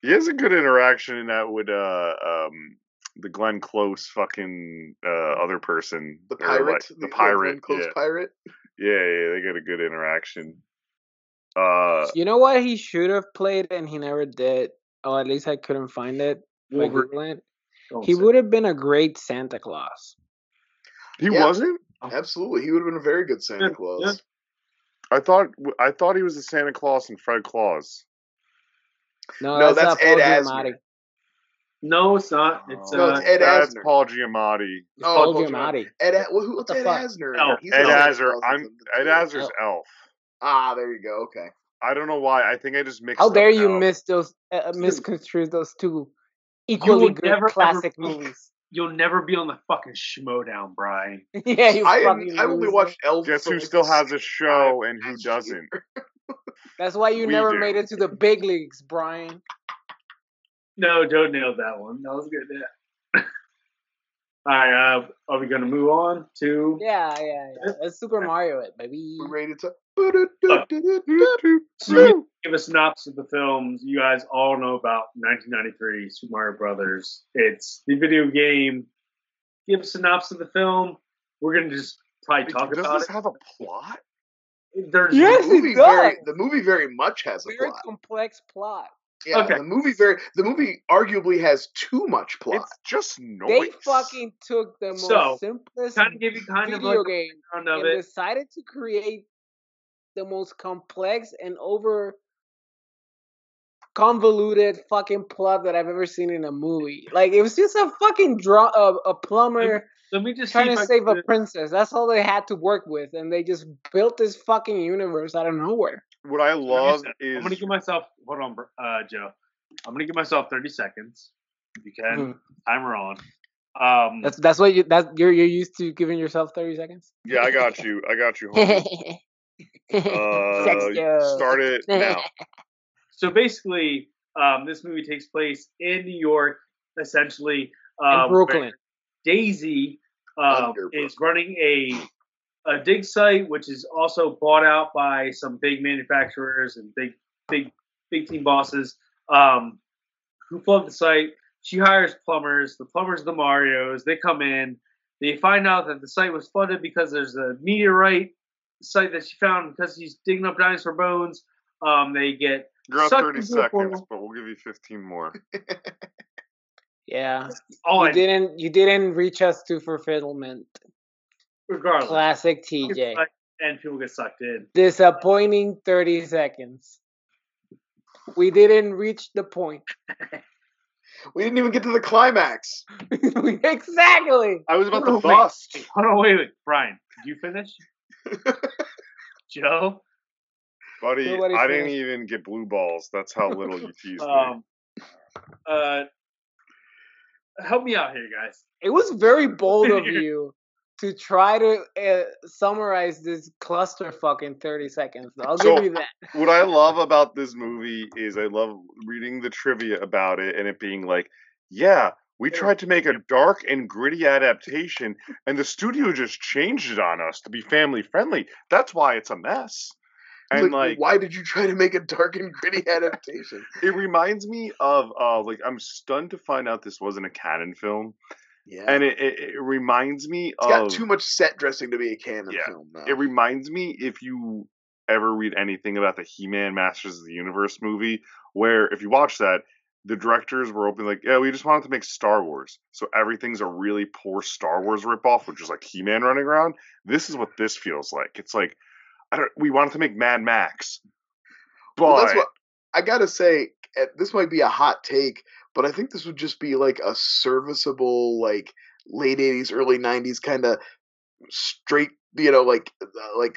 He has a good interaction in that with the Glenn Close fucking other person. The pirate. The pirate. Glenn Close pirate. Yeah, they got a good interaction. You know what he should have played and he never did? Or at least I couldn't find it. He would have been a great Santa Claus. He wasn't? Absolutely. He would have been a very good Santa Claus. Yeah. I thought he was the Santa Claus in Fred Claus. No, that's Ed Asner. No, it's not. It's Ed Asner. That's Paul Giamatti. Paul Giamatti. What's Ed Asner? Ed Asner. Ed Asner's Elf. Ah, there you go. Okay. I don't know why. I think I just mixed. How dare you misconstrue those two equally good classic movies? You'll never be on the fucking Schmodown, Brian. Yeah, I only watched Elf. Guess who still has a show and who doesn't? That's why you never made it to the big leagues, Brian. No, Joe nailed that one. That was good. Yeah. All right, are we going to move on to... Yeah. Let's Super Mario it, baby. We're ready to... So give a synopsis of the films. You guys all know about 1993, Super Mario Brothers. It's the video game. Give a synopsis of the film. We're going to just probably talk about it. Does this have a plot? Yes, it does. The movie very much has a plot. Very complex plot. Yeah, okay. The movie arguably has too much plot. It's just noise. They fucking took the most simplest video game and decided to create the most complex and over convoluted fucking plot that I've ever seen in a movie. It was just a fucking a plumber trying to save a princess. That's all they had to work with, and they just built this fucking universe out of nowhere. What I love is... I'm going to give myself... Hold on, Joe. I'm going to give myself 30 seconds. If you can. Timer on. That's what you're used to giving yourself 30 seconds? Yeah, I got you. Homie. Start it now. So basically, this movie takes place in New York, essentially. In Brooklyn. Daisy is running a dig site, which is also bought out by some big manufacturers and big team bosses who flood the site. She hires plumbers. The plumbers are the Marios. They come in. They find out that the site was flooded because there's a meteorite site that she found because she's digging up dinosaur bones. They get You're at 30 seconds, but we'll give you 15 more. Yeah. You didn't reach us to fulfillment. Regardless. Classic TJ. And people get sucked in. Disappointing 30 seconds. We didn't reach the point. We didn't even get to the climax. Exactly. I was about to bust. Hold on, wait. Brian, did you finish? Joe? Buddy, I didn't even get blue balls. That's how little you teased me. Help me out here, guys. It was very bold of you to try to summarize this clusterfuck in 30 seconds. I'll give you that. What I love about this movie is I love reading the trivia about it and it being like, yeah, we tried to make a dark and gritty adaptation and the studio just changed it on us to be family friendly. That's why it's a mess. And like, why did you try to make a dark and gritty adaptation? It reminds me of I'm stunned to find out this wasn't a canon film. Yeah, and it reminds me it's got too much set dressing to be a canon film now. It reminds me, if you ever read anything about the He-Man Masters of the Universe movie, where if you watch that, the directors were open like, yeah, we just wanted to make Star Wars, so everything's a really poor Star Wars ripoff, which is like He-Man running around. This is what this feels like. It's like, we wanted to make Mad Max, but that's what I gotta say. This might be a hot take, but I think this would just be like a serviceable, like late 80s, early 90s kind of straight, like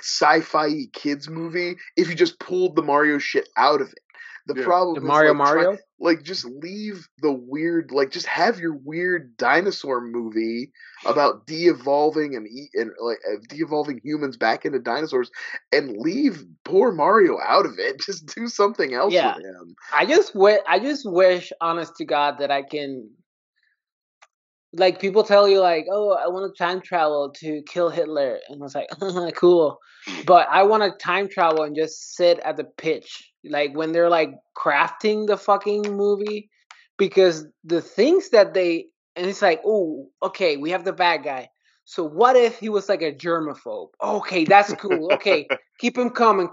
sci-fi kids movie if you just pulled the Mario shit out of it. The problem is Mario? Just leave the weird, just have your weird dinosaur movie about de-evolving and de-evolving humans back into dinosaurs, and leave poor Mario out of it. Just do something else with him. I just wish, honest to God, that I can. Like, people tell you, like, oh, I want to time travel to kill Hitler. And I was like, cool. But I want to time travel and just sit at the pitch. Like, when they're, like, crafting the fucking movie. Because the things that and it's like, oh, okay, we have the bad guy. So what if he was, like, a germaphobe? Okay, that's cool. Okay, keep him coming.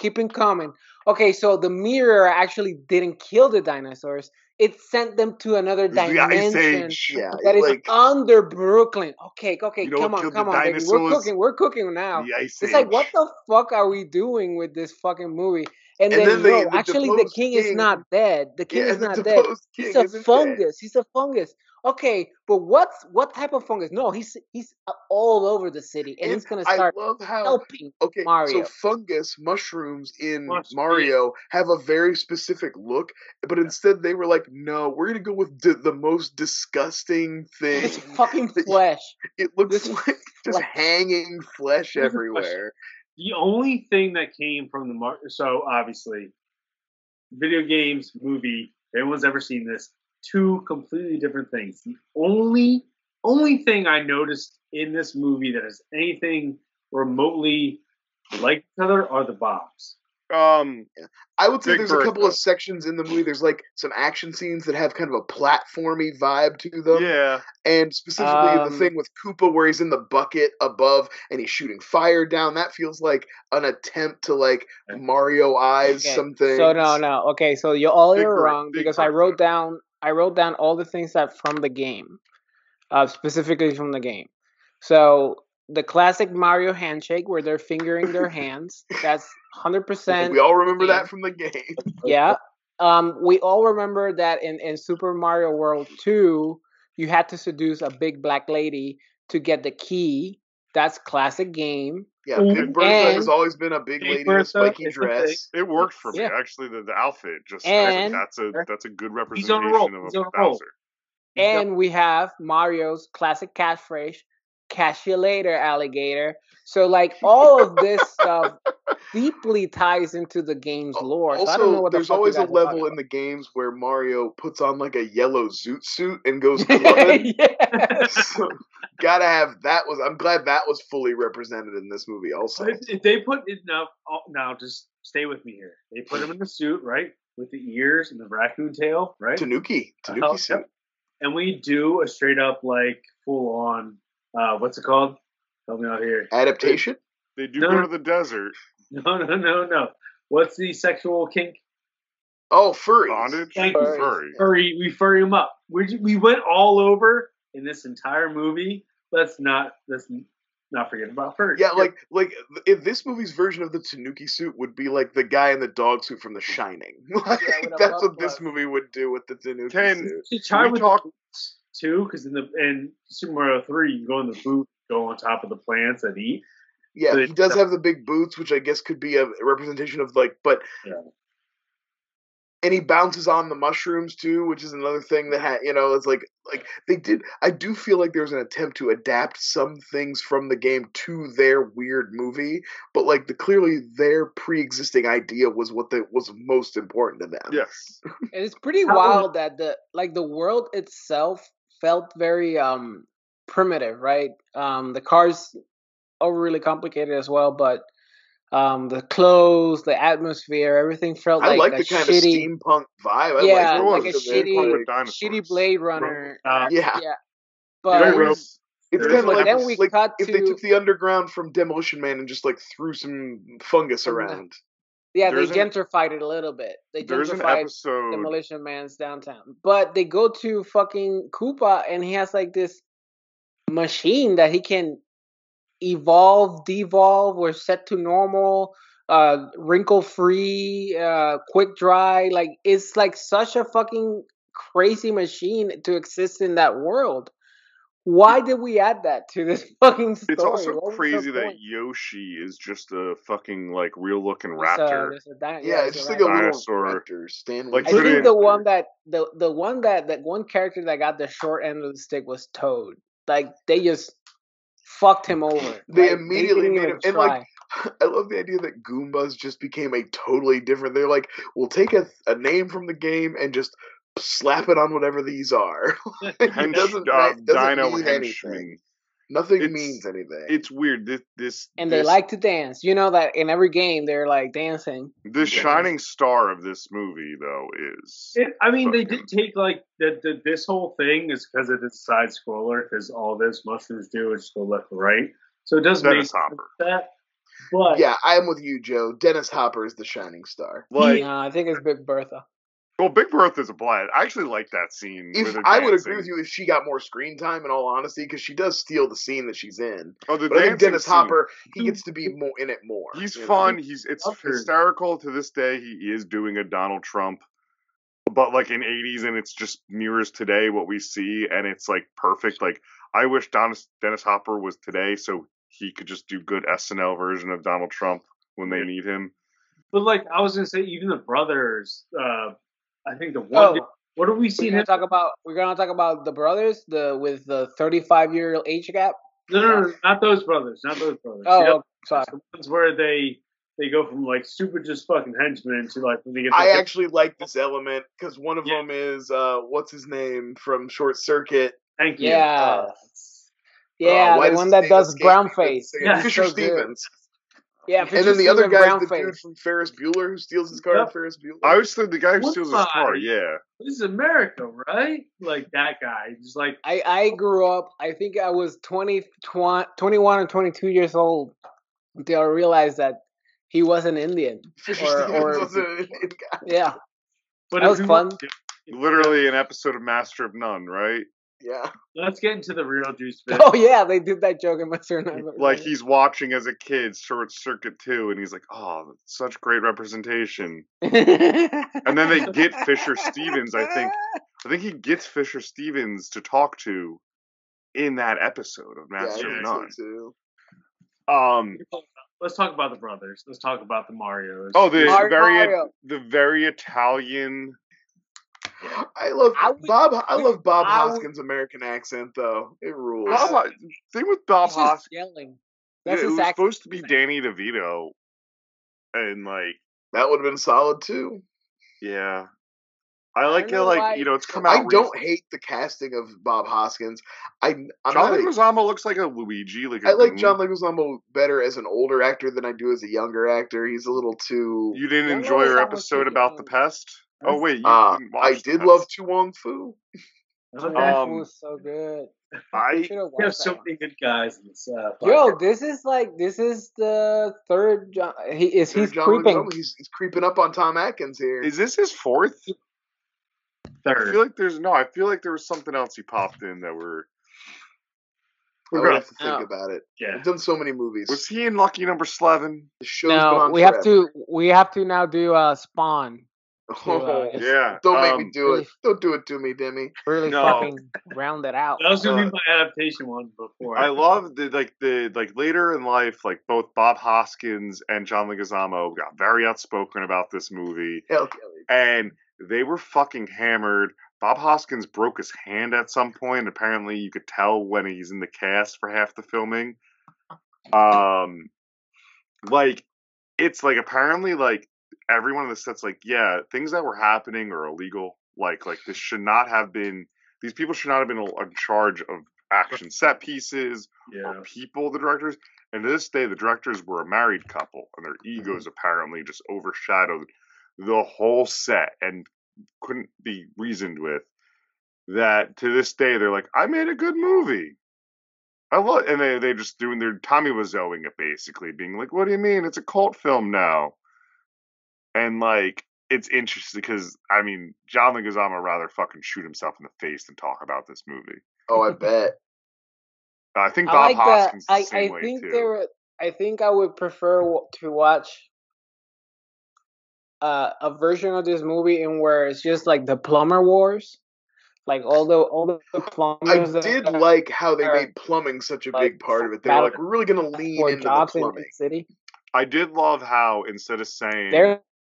Okay, so the mirror actually didn't kill the dinosaurs. It sent them to another dimension that is under Brooklyn. Okay, come on, baby. We're cooking now. It's like, what the fuck are we doing with this fucking movie? And then the king is not dead. The king is not dead. He's a fungus. He's a fungus. Okay, but what type of fungus? No, he's all over the city, and he's gonna start helping Mario. So fungus mushrooms in Mario have a very specific look, but instead they were like, no, we're gonna go with the most disgusting thing. It's fucking flesh. It looks like just hanging flesh everywhere. The only thing that came from so obviously, video games, movie. If anyone's ever seen this, two completely different things. The only thing I noticed in this movie that is anything remotely like each other are the bombs. I would say there's a couple of sections in the movie. There's like some action scenes that have kind of a platformy vibe to them. Yeah. And specifically the thing with Koopa where he's in the bucket above and he's shooting fire down. That feels like an attempt to like Mario-ize something. So no. Okay, so you're wrong because I wrote down all the things that from the game, specifically from the game. So the classic Mario handshake where they're fingering their hands. That's 100%. We all remember that from the game. Yeah. We all remember that in Super Mario World 2, you had to seduce a big black lady to get the key. That's classic game. Yeah, Big Bertha has always been a big lady in a spiky dress. It worked for me, actually. The outfit that's a good representation of a Bowser. And we have Mario's classic catchphrase, "Catch you later, alligator." So, like, all of this stuff deeply ties into the game's lore. Also, so I don't know what there's always a level in the games where Mario puts on like a yellow zoot suit and goes clubbing. So, gotta have that. I'm glad that was fully represented in this movie. Also, if they put it now, just stay with me here. They put him in the suit, right, with the ears and the raccoon tail, right? Tanuki suit. Yep. And we do a straight up like full on. What's it called? Help me out here. Adaptation? They do go to the desert. No. What's the sexual kink? Oh, furries. Bondage? Thank you. Furry. We furry them up. We went all over in this entire movie. Let's not forget about furries. Yeah, like if this movie's version of the Tanuki suit would be like the guy in the dog suit from The Shining. That's what this movie would do with the Tanuki suit. Try with talk too, because in Super Mario 3, you go in the boot, go on top of the plants that eat. Yeah, so he does have the big boots, which I guess could be a representation of and he bounces on the mushrooms too, which is another thing that it's like they did. I do feel like there was an attempt to adapt some things from the game to their weird movie, but clearly their pre-existing idea was what was most important to them. Yes, and it's pretty wild that the world itself felt very primitive, right? The cars are really complicated as well, but the clothes, the atmosphere, everything felt like the kind of steampunk vibe. Like a shitty Blade Runner. Yeah. But it's kind of like then if they took the underground from Demolition Man and just threw some fungus around. Yeah, they gentrified it a little bit. They gentrified Demolition Man's downtown. But they go to fucking Koopa and he has this machine that he can evolve, devolve, or set to normal, wrinkle free, quick dry. It's such a fucking crazy machine to exist in that world. Why did we add that to this fucking story? It's also crazy that Yoshi is just a fucking real looking raptor. It's just like a dinosaur. I think the one character that got the short end of the stick was Toad. They just fucked him over. They immediately made him, and I love the idea that Goombas just became a totally different. They're we'll take a name from the game and just slap it on whatever these are. It doesn't mean anything. Nothing means anything. It's weird. They like to dance. You know that in every game they're dancing. The shining star of this movie, though, is. They did take this whole thing is because it is side scroller. Because all this mushrooms do is just go left to right, so it doesn't make sense that. But yeah, I am with you, Joe. Dennis Hopper is the shining star. No, I think it's Big Bertha. Well, Big Bertha's a blast. I actually like that scene. I would agree with you if she got more screen time, in all honesty, because she does steal the scene that she's in. Oh, but I think Dennis Hopper, he gets to be more in it more. He's fun. It's hysterical to this day. He is doing a Donald Trump, but in 80s, and it's just mirrors today what we see, and it's perfect. I wish Dennis Hopper was today, so he could just do good SNL version of Donald Trump when they need him. But I was gonna say, even the brothers. I think the one. What have we seen? We're gonna talk about the brothers, with the 35-year age gap. No, not those brothers. Not those brothers. Oh, sorry. The ones where they go from super just fucking henchmen to when they get. I actually like this element because one of them is what's his name from Short Circuit. Thank you. Yeah. The one that does brown face. Yeah, Fisher Stevens. Yeah, and then the other guy's the dude from Ferris Bueller who steals his car. Ferris Bueller. I always thought the guy who steals his car. Yeah, this is America, right? That guy. Just I grew up. I think I was 21 or 22 years old until I realized that he was an Indian. or was an Indian guy. Yeah, but that was fun. Literally an episode of Master of None, right? Yeah. Let's get into the real juice bit. Oh yeah, they did that joke in Master of None. He's watching as a kid Short Circuit 2, and he's like, "Oh, such great representation." And then they get Fisher Stevens. I think he gets Fisher Stevens to talk to in that episode of Master of None. Too. Let's talk about the brothers. Let's talk about the Marios. Oh, the very Italian. I love Bob Hoskins' American accent, though. It rules. Thing with Bob Hoskins, yelling. It was supposed to be Danny DeVito, and that would have been solid too. Yeah, I like it. It's come out. I don't hate the casting of Bob Hoskins. John Leguizamo looks like a Luigi. I like John Leguizamo better as an older actor than I do as a younger actor. He's a little too. You didn't enjoy our episode about the pest? Oh wait, I did love Tu Wong Fu. That was so good. We have so many good guys in this. Yo, this is the third. He's creeping. He's creeping up on Tom Atkins here. Is this his fourth? Third. I feel like there was something else he popped in that we're gonna have to think about it. Yeah, we've done so many movies. Was he in Lucky Number 11? The show's been on we have to now do Spawn. Yeah. Don't make me do it. Don't do it to me, Demi. Really fucking round it out. That was gonna be my adaptation one before. I love the later in life, like both Bob Hoskins and John Leguizamo got very outspoken about this movie. And they were fucking hammered. Bob Hoskins broke his hand at some point. Apparently, you could tell when he's in the cast for half the filming. It's like apparently like everyone in the set's like, yeah, things that were happening are illegal. Like this should not have been. These people should not have been in charge of action set pieces or people. The directors, and to this day, the directors were a married couple, and their egos apparently just overshadowed the whole set and couldn't be reasoned with. That to this day, they're like, I made a good movie. I love, and they just doing their Tommy Wiseauing it basically, being like, what do you mean? It's a cult film now. And like, it's interesting because I mean, John Leguizamo rather fucking shoot himself in the face than talk about this movie. Oh, I bet. I think Bob Hoskins is the same way too. I think I would prefer to watch a version of this movie in where it's just like the plumber wars, like all the plumbers. I did like how they made plumbing such a big part of it. They were like, we're really going to lean into the plumbing. In the city. I did love how instead of saying,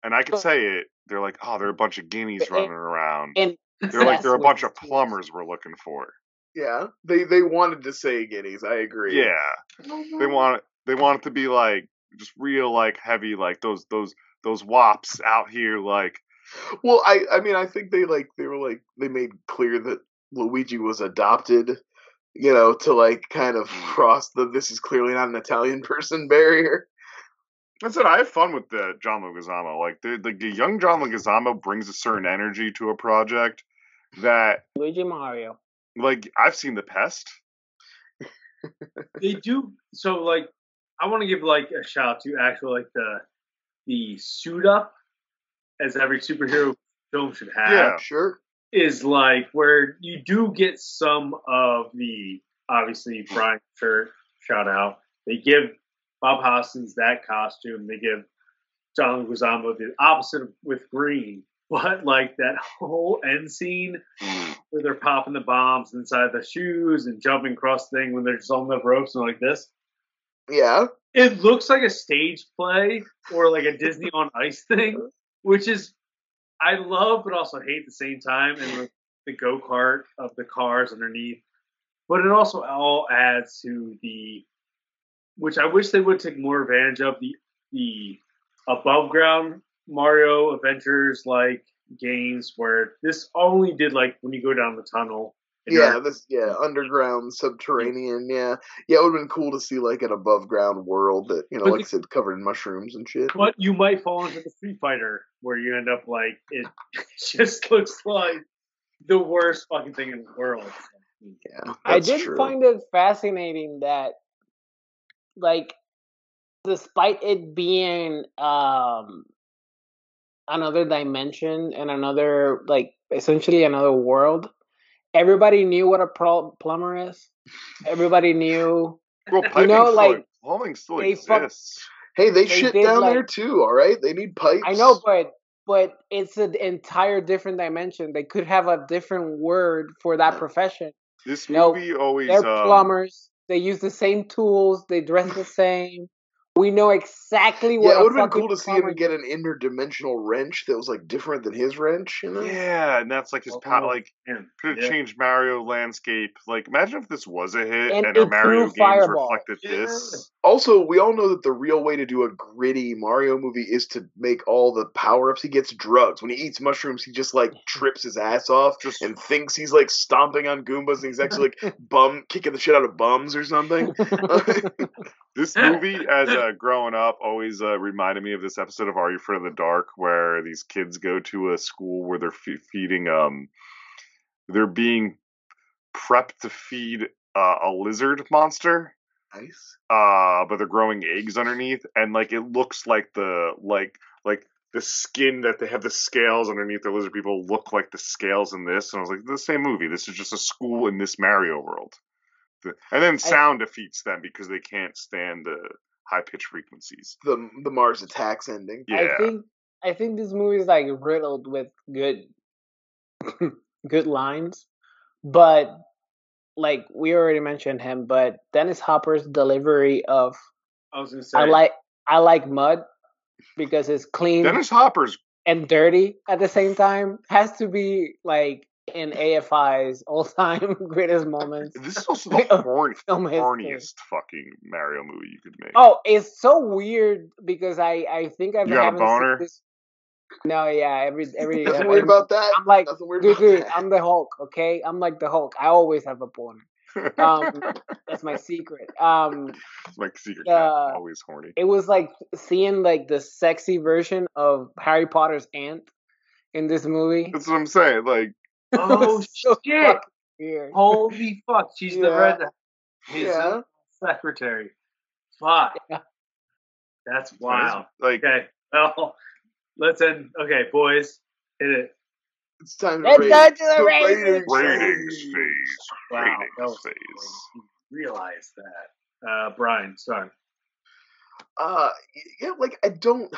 and I could say it, they're like, oh, they're a bunch of guineas running around. They're like, they're a bunch of plumbers we're looking for. Yeah, they wanted to say guineas. I agree. Yeah, they want it to be like just real like heavy like those wops out here like. Well, I mean I think they made clear that Luigi was adopted, you know, to like kind of cross the this is clearly not an Italian person barrier. I said I have fun with the John Leguizamo. Like the young John Leguizamo brings a certain energy to a project that Luigi Mario. Like I've seen The Pest. They do so. Like I want to give like a shout out to actually like the suit up as every superhero film should have. Yeah, sure. Is like where you do get some of the obviously Brian shirt shout out. They give Bob Hoskins that costume. They give John Leguizamo the opposite with green. But like that whole end scene where they're popping the bombs inside the shoes and jumping across the thing when they're just on the ropes and like this. Yeah. It looks like a stage play or like a Disney on Ice thing, which is I love but also hate at the same time. And the go-kart of the cars underneath. But it also all adds to which I wish they would take more advantage of the above ground Mario Adventures like games where this only did like when you go down the tunnel. Underground, subterranean, it would have been cool to see like an above ground world that, you know, like I said, covered in mushrooms and shit. But you might fall into the Street Fighter where you end up like it just looks like the worst fucking thing in the world. Yeah, I did find it fascinating that like despite it being another dimension and another like essentially another world, everybody knew what a plumber is. Everybody knew. Well, plumbing still exists. Hey, they shit down there too. All right, they need pipes. I know, but it's an entire different dimension. They could have a different word for that profession. This movie always they're plumbers. They use the same tools. They dress the same. We know exactly what. Yeah, it would have been cool to see him get an interdimensional wrench that was like different than his wrench, you know? Yeah, and that's like his could have changed Mario landscape. Like, imagine if this was a hit and our Mario games reflected this. Also, we all know that the real way to do a gritty Mario movie is to make all the power-ups. He gets drugs. When he eats mushrooms, he just like trips his ass off and thinks he's like stomping on Goombas and he's actually like kicking the shit out of bums or something. This movie, as growing up, always reminded me of this episode of Are You Afraid of the Dark, where these kids go to a school where they're feeding, they're being prep to feed a lizard monster. Nice. But they're growing eggs underneath, and like it looks like the skin that they have the scales underneath the lizard people look like the scales in this. And I was like, the same movie. This is just a school in this Mario world. And then sound defeats them because they can't stand the high pitch frequencies. The Mars Attacks ending. Yeah. I think this movie is like riddled with good lines, but like we already mentioned him, but Dennis Hopper's delivery of I was gonna say I like mud because it's clean. Dennis Hopper's and dirty at the same time has to be like in AFI's all-time greatest moments. This is also the horniest fucking Mario movie you could make. Oh, it's so weird because I think I've you got a boner? Seen this. No, yeah, every nothing weird about that. I'm like, dude, I'm the Hulk, okay? I'm like the Hulk. I always have a boner. That's my secret. It's my secret. I'm always horny. It was like seeing like the sexy version of Harry Potter's aunt in this movie. That's what I'm saying. Like, oh shit! Holy fuck! She's the red. His secretary. Fuck. Yeah. That's wild. Like, okay, well, let's end. Okay, boys, hit it. It's time to ratings phase. Wow, ratings phase. You realize that, Brian? Sorry. Yeah, like I don't.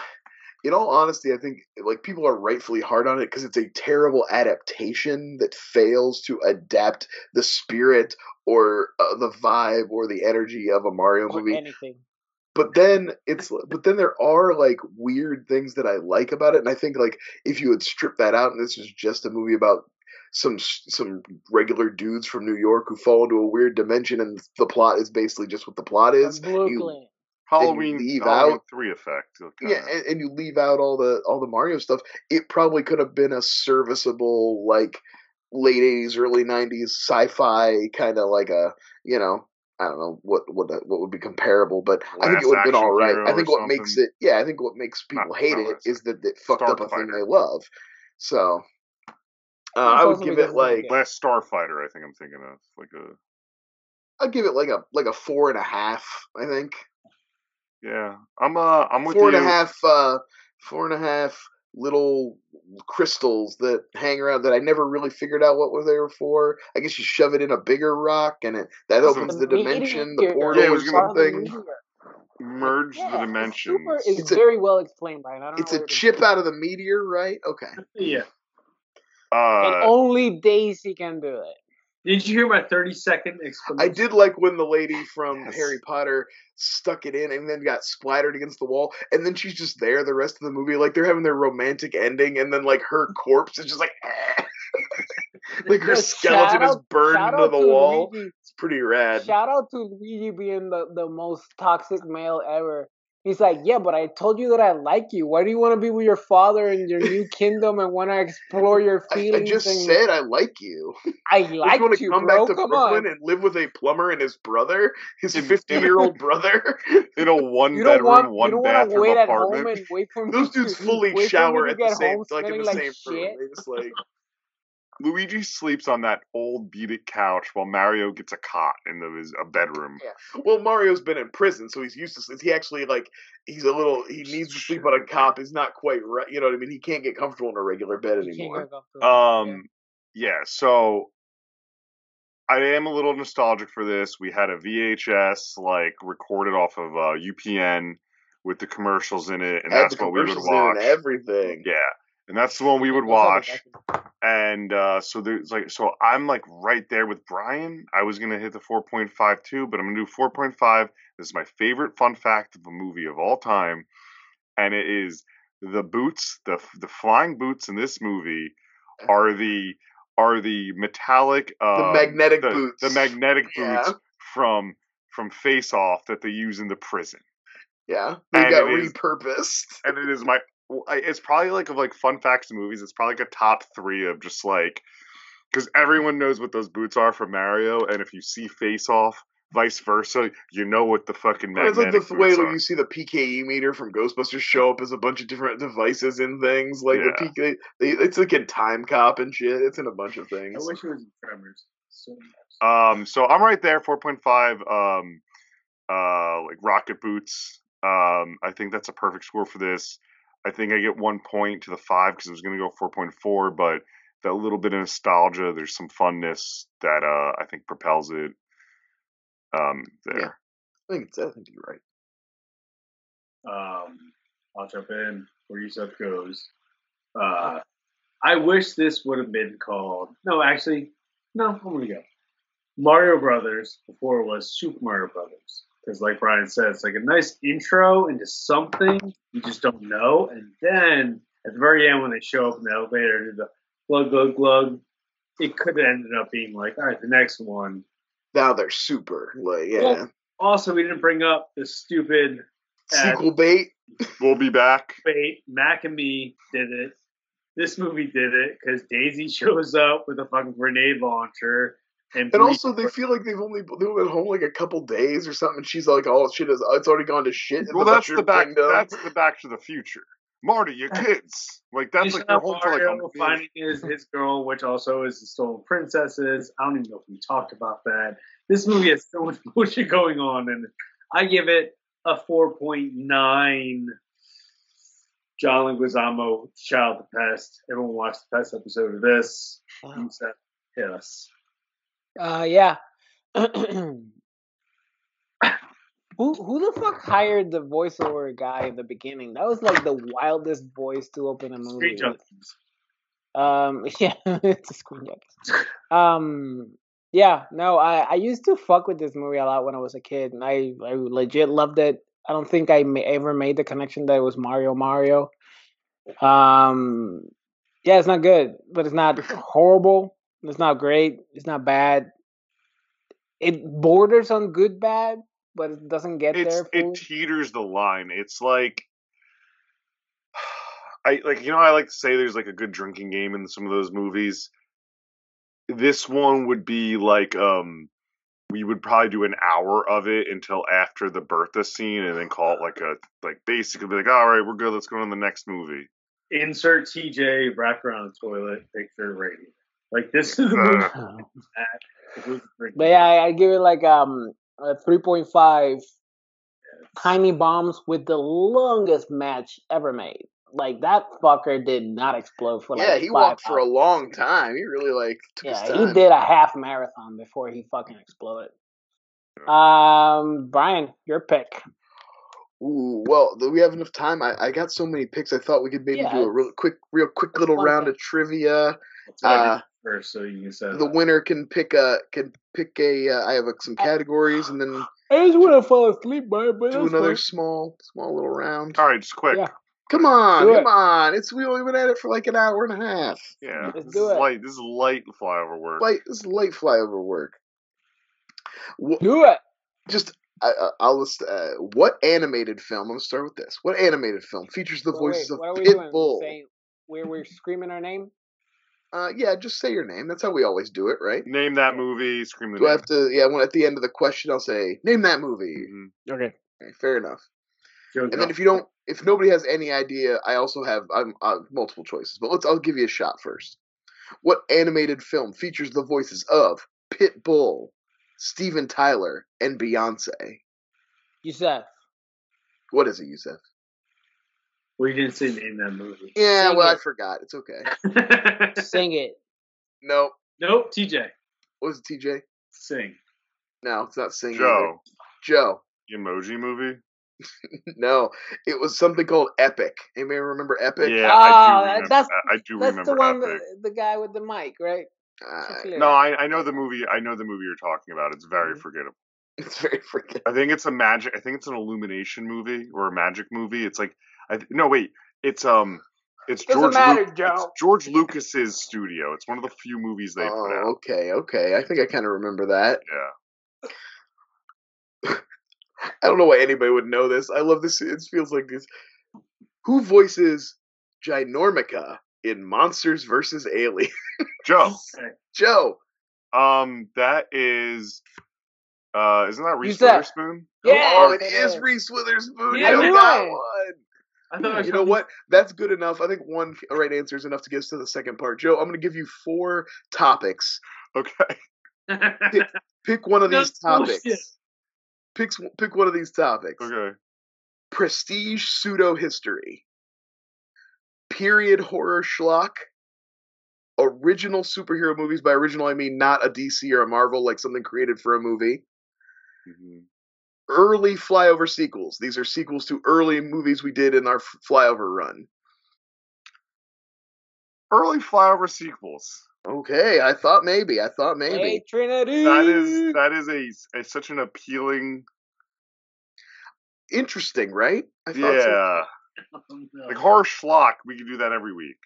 In all honesty, I think like people are rightfully hard on it because it's a terrible adaptation that fails to adapt the spirit or the vibe or the energy of a Mario movie. Anything. But then there are like weird things that I like about it, and I think like if you had stripped that out and this was just a movie about some regular dudes from New York who fall into a weird dimension and the plot is basically just what the plot is. Halloween 3 effect. Yeah, and you leave out all the Mario stuff. It probably could have been a serviceable like late 80s, early 90s sci-fi kind of like a, you know, I don't know what would be comparable, but I think it would have been all right. I think what makes it, I think what makes people hate it is that it fucked up a thing they love. So I would give it like Last Starfighter. I think I'm thinking of like a. I'd give it like a 4.5. I think. Yeah, I'm with you. 4.5 little crystals that hang around that I never really figured out what they were for. I guess you shove it in a bigger rock and that opens the dimension, the portal or something. Merge the dimensions. It's very well explained, Brian. I don't know. It's a chip out of the meteor, right? Okay. Yeah. And only Daisy can do it. Did you hear my 30-second explanation? I did like when the lady from Harry Potter stuck it in and then got splattered against the wall, and then she's just there the rest of the movie, like they're having their romantic ending, and then like her corpse is just like, like her skeleton is burned into the wall. Luigi. It's pretty rad. Shout out to Luigi being the most toxic male ever. He's like, yeah, but I told you that I like you. Why do you want to be with your father in your new kingdom and want to explore your feelings? I just said I like you. I like you, you want to come back to Brooklyn and live with a plumber and his brother, his 50-year-old brother, in a one-bedroom, one-bathroom apartment. Those dudes fully shower at the same, like in the same room. They just like. Luigi sleeps on that old beat-up couch while Mario gets a cot in a bedroom. Yeah. Well, Mario's been in prison, so he's used to. He actually he needs to sleep on a cot. He's not quite right. You know what I mean? He can't get comfortable in a regular bed anymore. Yeah. So I am a little nostalgic for this. We had a VHS recorded off of UPN with the commercials in it, and that's what we would watch. And everything. Yeah. And that's the one we would watch. And so I'm right there with Brian. I was going to hit the 4.52, but I'm going to do 4.5. This is my favorite fun fact of a movie of all time. And it is the boots, the flying boots in this movie are the metallic the magnetic boots. The magnetic boots from Face Off that they use in the prison. Yeah. They got repurposed. And it is it's probably of fun facts in movies. It's probably a top 3 of just because everyone knows what those boots are from Mario, and if you see Face Off, vice versa, you know what the fucking magnetic boots are. It's the way you see the PKE meter from Ghostbusters show up as a bunch of different devices in things. The PKE, it's in Time Cop and shit. It's in a bunch of things. I wish it was in Tremors. So nice. So I'm right there, 4.5. Like rocket boots. I think that's a perfect score for this. I think I get 1 point to the 5 because I was going to go 4.4, but that little bit of nostalgia, there's some funness that I think propels it. There. Yeah, I think you're right. I'll jump in where Yusuf goes. I wish this would have been called. No, actually, no. I'm gonna go Mario Brothers before it was Super Mario Brothers, because, like Brian said, it's like a nice intro into something you just don't know, and then at the very end when they show up in the elevator and do the glug glug glug, it could have ended up being like, all right, the next one. Now they're super, like, yeah. Well, also, we didn't bring up the stupid sequel bait. We'll be back. Bait. Mac and Me did it. This movie did it because Daisy shows up with a fucking grenade launcher. And also, they feel like they've only been home like a couple days or something. She's like, "Oh shit, it's already gone to shit." Well, that's the Back to the Future. Marty, your kids. Like that's like they're home for like a finding his girl, which also is the stolen princesses. I don't even know if we talked about that. This movie has so much bullshit going on, and I give it a 4.9. John Leguizamo, Child the Pest. Everyone watched the Pest episode of this. Yes. Yeah. Who the fuck hired the voiceover guy in the beginning? That was like the wildest voice to open a movie. Screen Junkies. Yeah, it's a Screen Junkies. Yeah, no, I used to fuck with this movie a lot when I was a kid, and I legit loved it. I don't think I ever made the connection that it was Mario. Yeah, it's not good, but it's not horrible. It's not great. It's not bad. It borders on good bad, but it doesn't get there. It teeters the line. It's like I like to say there's like a good drinking game in some of those movies. This one would be like we would probably do an hour of it until after the Bertha scene, and then call it basically be like, all right, we're good. Let's go on the next movie. Insert TJ wrapped around the toilet picture rating. Like this is the movie. But yeah, I give it like a 3.5. Tiny bombs with the longest match ever made. Like that fucker did not explode for like he walked for a long time. He really took his time. He did a half marathon before he fucking exploded. Brian, your pick. Ooh, well, we have enough time. I got so many picks. I thought we could maybe do a real quick little round of trivia. First, so you can say the winner can pick a. I have some categories, and then I just want to fall asleep, Brian. But do another small little round. All right, just quick. Yeah. Come on. We only been at it for like an hour and a half. Yeah, let's do it. This is light flyover work. This is light flyover work. Do it. Just. I'll list. What animated film? I'm gonna start with this. What animated film features the voices of Pitbull? We're screaming our name. Yeah, just say your name. That's how we always do it, right? Name that movie. Scream the name. Do I have to? Yeah, when at the end of the question, I'll say, "Name that movie." Mm-hmm. Okay, fair enough. And then if nobody has any idea, I also have multiple choices. But I'll give you a shot first. What animated film features the voices of Pitbull, Steven Tyler, and Beyonce? Yusef. What is it, Yusef? Well, you didn't say name that movie. Yeah, I forgot. It's okay. Sing it. Nope. TJ. What was it, TJ? Sing. No, it's not sing. Joe. The Emoji Movie? No, it was something called Epic. Anybody remember Epic? Yeah, I do remember. That's the one, the guy with the mic, right? No, I know the movie. I know the movie you're talking about. It's very forgettable. It's very forgettable. I think it's an Illumination movie or a magic movie. It's like it's George Lucas's studio. It's one of the few movies they put out. Okay. I think I kind of remember that. Yeah. I don't know why anybody would know this. I love this. It feels like this. Who voices Ginormica in Monsters vs. Aliens? Joe. Joe. That is. Isn't that Reese Witherspoon? Yeah. It is Reese Witherspoon. Yeah, you got one. I thought you know what? That's good enough. I think one right answer is enough to get us to the second part. Joe, I'm going to give you 4 topics. Okay. Pick one of these topics. Bullshit. Pick one of these topics. Okay. Prestige pseudo-history. Period horror schlock. Original superhero movies. By original, I mean not a DC or a Marvel, like something created for a movie. Mm-hmm. Early Flyover sequels. These are sequels to early movies we did in our Flyover run. Early Flyover sequels. Okay, I thought maybe. Blade Trinity. That is such an appealing. Interesting, right? I thought Yeah. Oh, no. Like horror schlock, we can do that every week.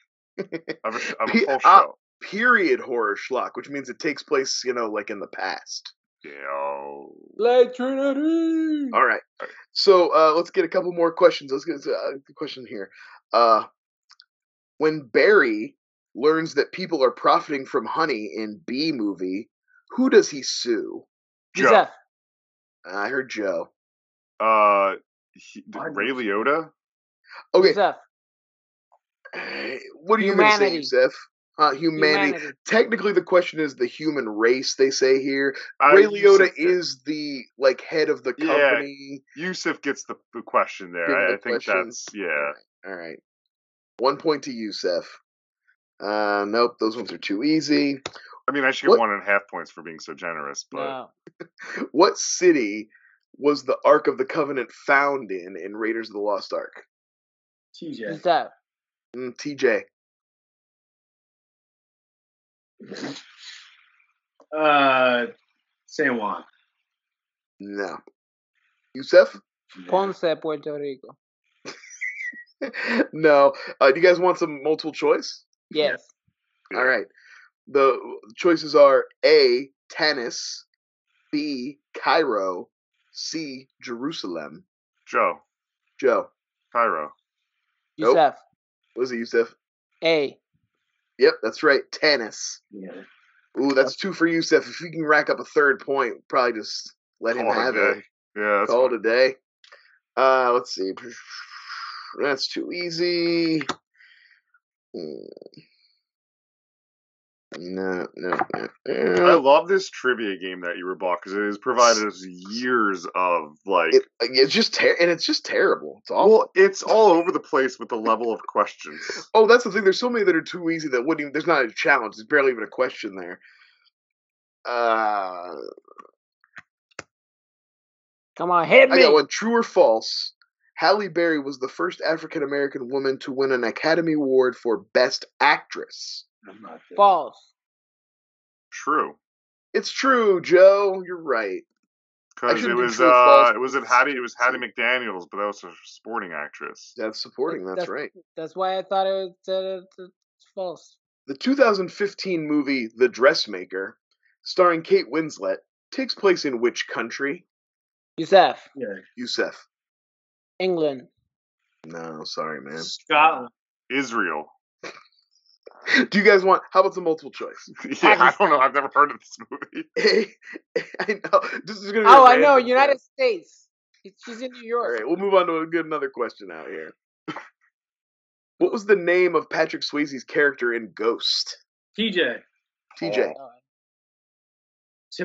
Of a full show. Period horror schlock, which means it takes place, like in the past. Yeah. Blade Trinity. All right. So let's get a couple more questions. Let's get a question here. When Barry learns that people are profiting from honey in B movie, who does he sue? Joe. I heard Joe. Ray Liotta? Okay. Yusef. What are you going to say, Yusef? Humanity. Technically, the question is the human race, they say here. Ray Liotta is the head of the company. Yeah, Yusef gets the question there. I think that's, yeah. All right. 1 point to Yusef. Nope, those ones are too easy. I mean, I should get 1.5 points for being so generous, but... No. What city was the Ark of the Covenant found in Raiders of the Lost Ark? TJ. Yusef. TJ. San Juan. No. Yusef? Ponce, Puerto Rico. No. Do you guys want some multiple choice? Yes. All right. The choices are A, Tanis, B, Cairo, C, Jerusalem. Joe. Cairo. Nope. Yusef. What is it, Yusef? A. Yep, that's right. Tanis. Yeah. Ooh, that's 2 for Yusef. If you can rack up a third point, probably just let him have it. Yeah, that's Call it a day. Let's see. That's too easy. No. I love this trivia game that you were bought because it has provided us years of it's just terrible. It's awful. Well, it's all over the place with the level of questions. Oh, that's the thing. There's so many that are too easy that wouldn't even. There's not a challenge. There's barely even a question there. Come on, hit me. I got one. True or false? Halle Berry was the first African American woman to win an Academy Award for Best Actress. False. True. It's true, Joe. You're right. Because it was Hattie McDaniels, but that was a supporting actress. That's supporting. That's right. That's why I thought it was false. The 2015 movie The Dressmaker, starring Kate Winslet, takes place in which country? Yusef. Yeah. Yusef. England. No, sorry, man. Scotland. Israel. Do you guys want? How about some multiple choice? Yeah, I don't know. I've never heard of this movie. I know. This is gonna be I know. United States. She's in New York. All right, we'll move on to get another question out here. What was the name of Patrick Swayze's character in Ghost? TJ. Tim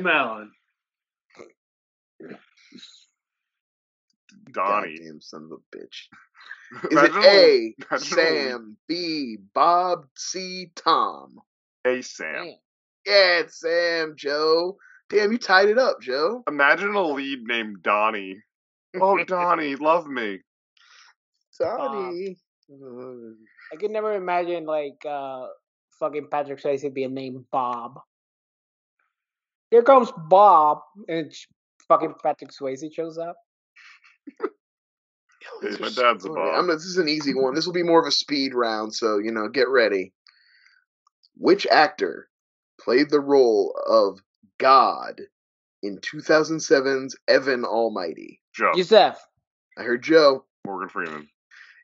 Allen. Donnie. Goddamn son of a bitch. Is it A, Sam, B, Bob, C, Tom? A, Sam. Damn. Yeah, it's Sam, Joe. Damn, you tied it up, Joe. Imagine a lead named Donnie. Oh, Donnie, love me. Donnie. I could never imagine, fucking Patrick Swayze being named Bob. Here comes Bob, and fucking Patrick Swayze shows up. Hey, my dad's a Bob. This is an easy one. This will be more of a speed round, so, get ready. Which actor played the role of God in 2007's Evan Almighty? Joe. Yusef. I heard Joe. Morgan Freeman.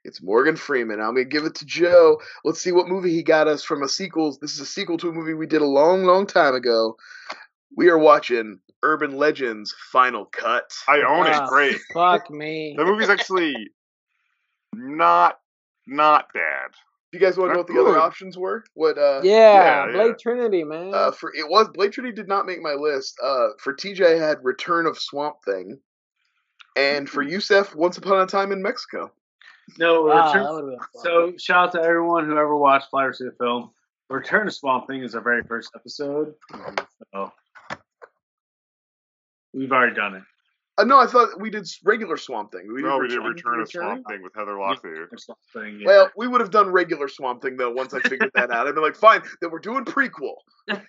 It's Morgan Freeman. I'm going to give it to Joe. Let's see what movie he got us from a sequel. This is a sequel to a movie we did a long, long time ago. We are watching Urban Legends Final Cut. I own it. Great. Fuck me. The movie's actually not bad. Do you guys want to know what the other options were? What? Blade Trinity, man. Blade Trinity did not make my list. For TJ, I had Return of Swamp Thing, and for Youssef, Once Upon a Time in Mexico. No, so shout out to everyone who ever watched Flyover to the film. Return of Swamp Thing is our very first episode. So we've already done it. No, I thought we did regular Swamp Thing. We did Return of Swamp Thing with Heather Locklear. Yeah. Well, we would have done regular Swamp Thing, though, once I figured that out. I'd be like, fine, then we're doing prequel. Oh,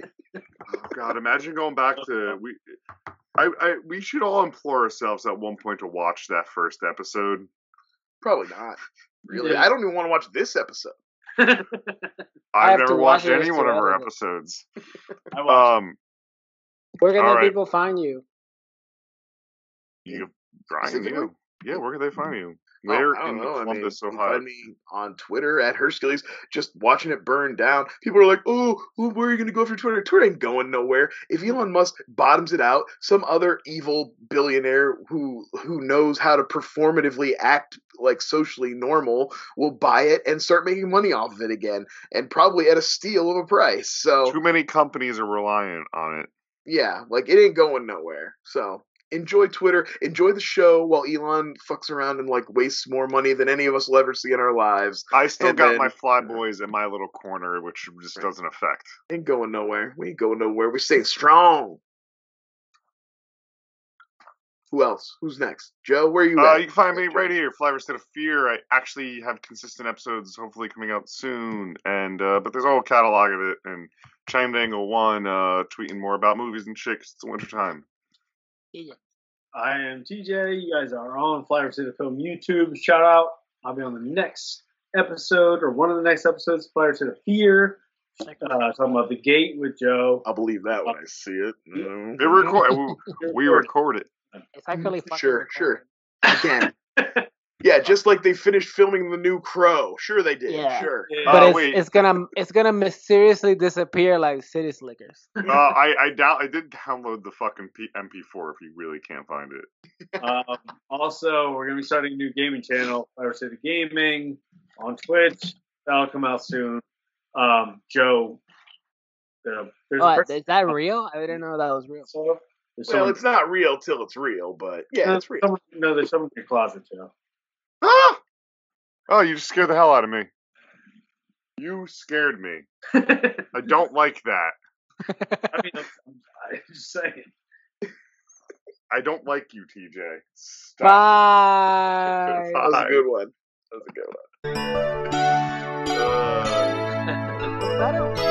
God, imagine going back to... We should all implore ourselves at one point to watch that first episode. Probably not. Really? Yeah. I don't even want to watch this episode. I've never watched any one of our episodes. Where can the people find you? Brian, yeah, where can they find you? Where in Columbus, Ohio? Find me on Twitter at Herskilles, just watching it burn down. People are like, oh, where are you going to go for Twitter? Twitter ain't going nowhere. If Elon Musk bottoms it out, some other evil billionaire who knows how to performatively act like socially normal will buy it and start making money off of it again, and probably at a steal of a price. So too many companies are reliant on it. Yeah, like it ain't going nowhere. So enjoy Twitter, enjoy the show while Elon fucks around and like wastes more money than any of us will ever see in our lives. I still got my Flyboys in my little corner, which just doesn't affect. Ain't going nowhere. We ain't going nowhere. We're staying strong. Who else? Who's next? Joe, where are you at? You can find me right here, Flyover State of Fear. I actually have consistent episodes hopefully coming out soon, and but there's a whole catalog of it, and Chimed Angle 1 tweeting more about movies and chicks. It's wintertime. I am TJ. You guys are on Flyover State of Film YouTube. Shout out. I'll be on the next episode, or one of the next episodes of Flyover State of Fear. Talking about The Gate with Joe. I'll believe that when I see it. We record it. It's actually sure. Again. Yeah, just like they finished filming the new Crow. Sure they did. Yeah. Sure. But it's gonna mysteriously disappear like City Slickers. I did download the fucking MP4 if you really can't find it. Also, we're gonna be starting a new gaming channel, Flyover City Gaming, on Twitch. That'll come out soon. Joe. Is that real? I didn't know that was real. Well, it's not real till it's real, but yeah, it's real. There's someone in your closet, Joe. Ah! Oh, you just scared the hell out of me. You scared me. I don't like that. I mean, I'm just saying. I don't like you, TJ. Stop. Bye. That was a good one. Is that it?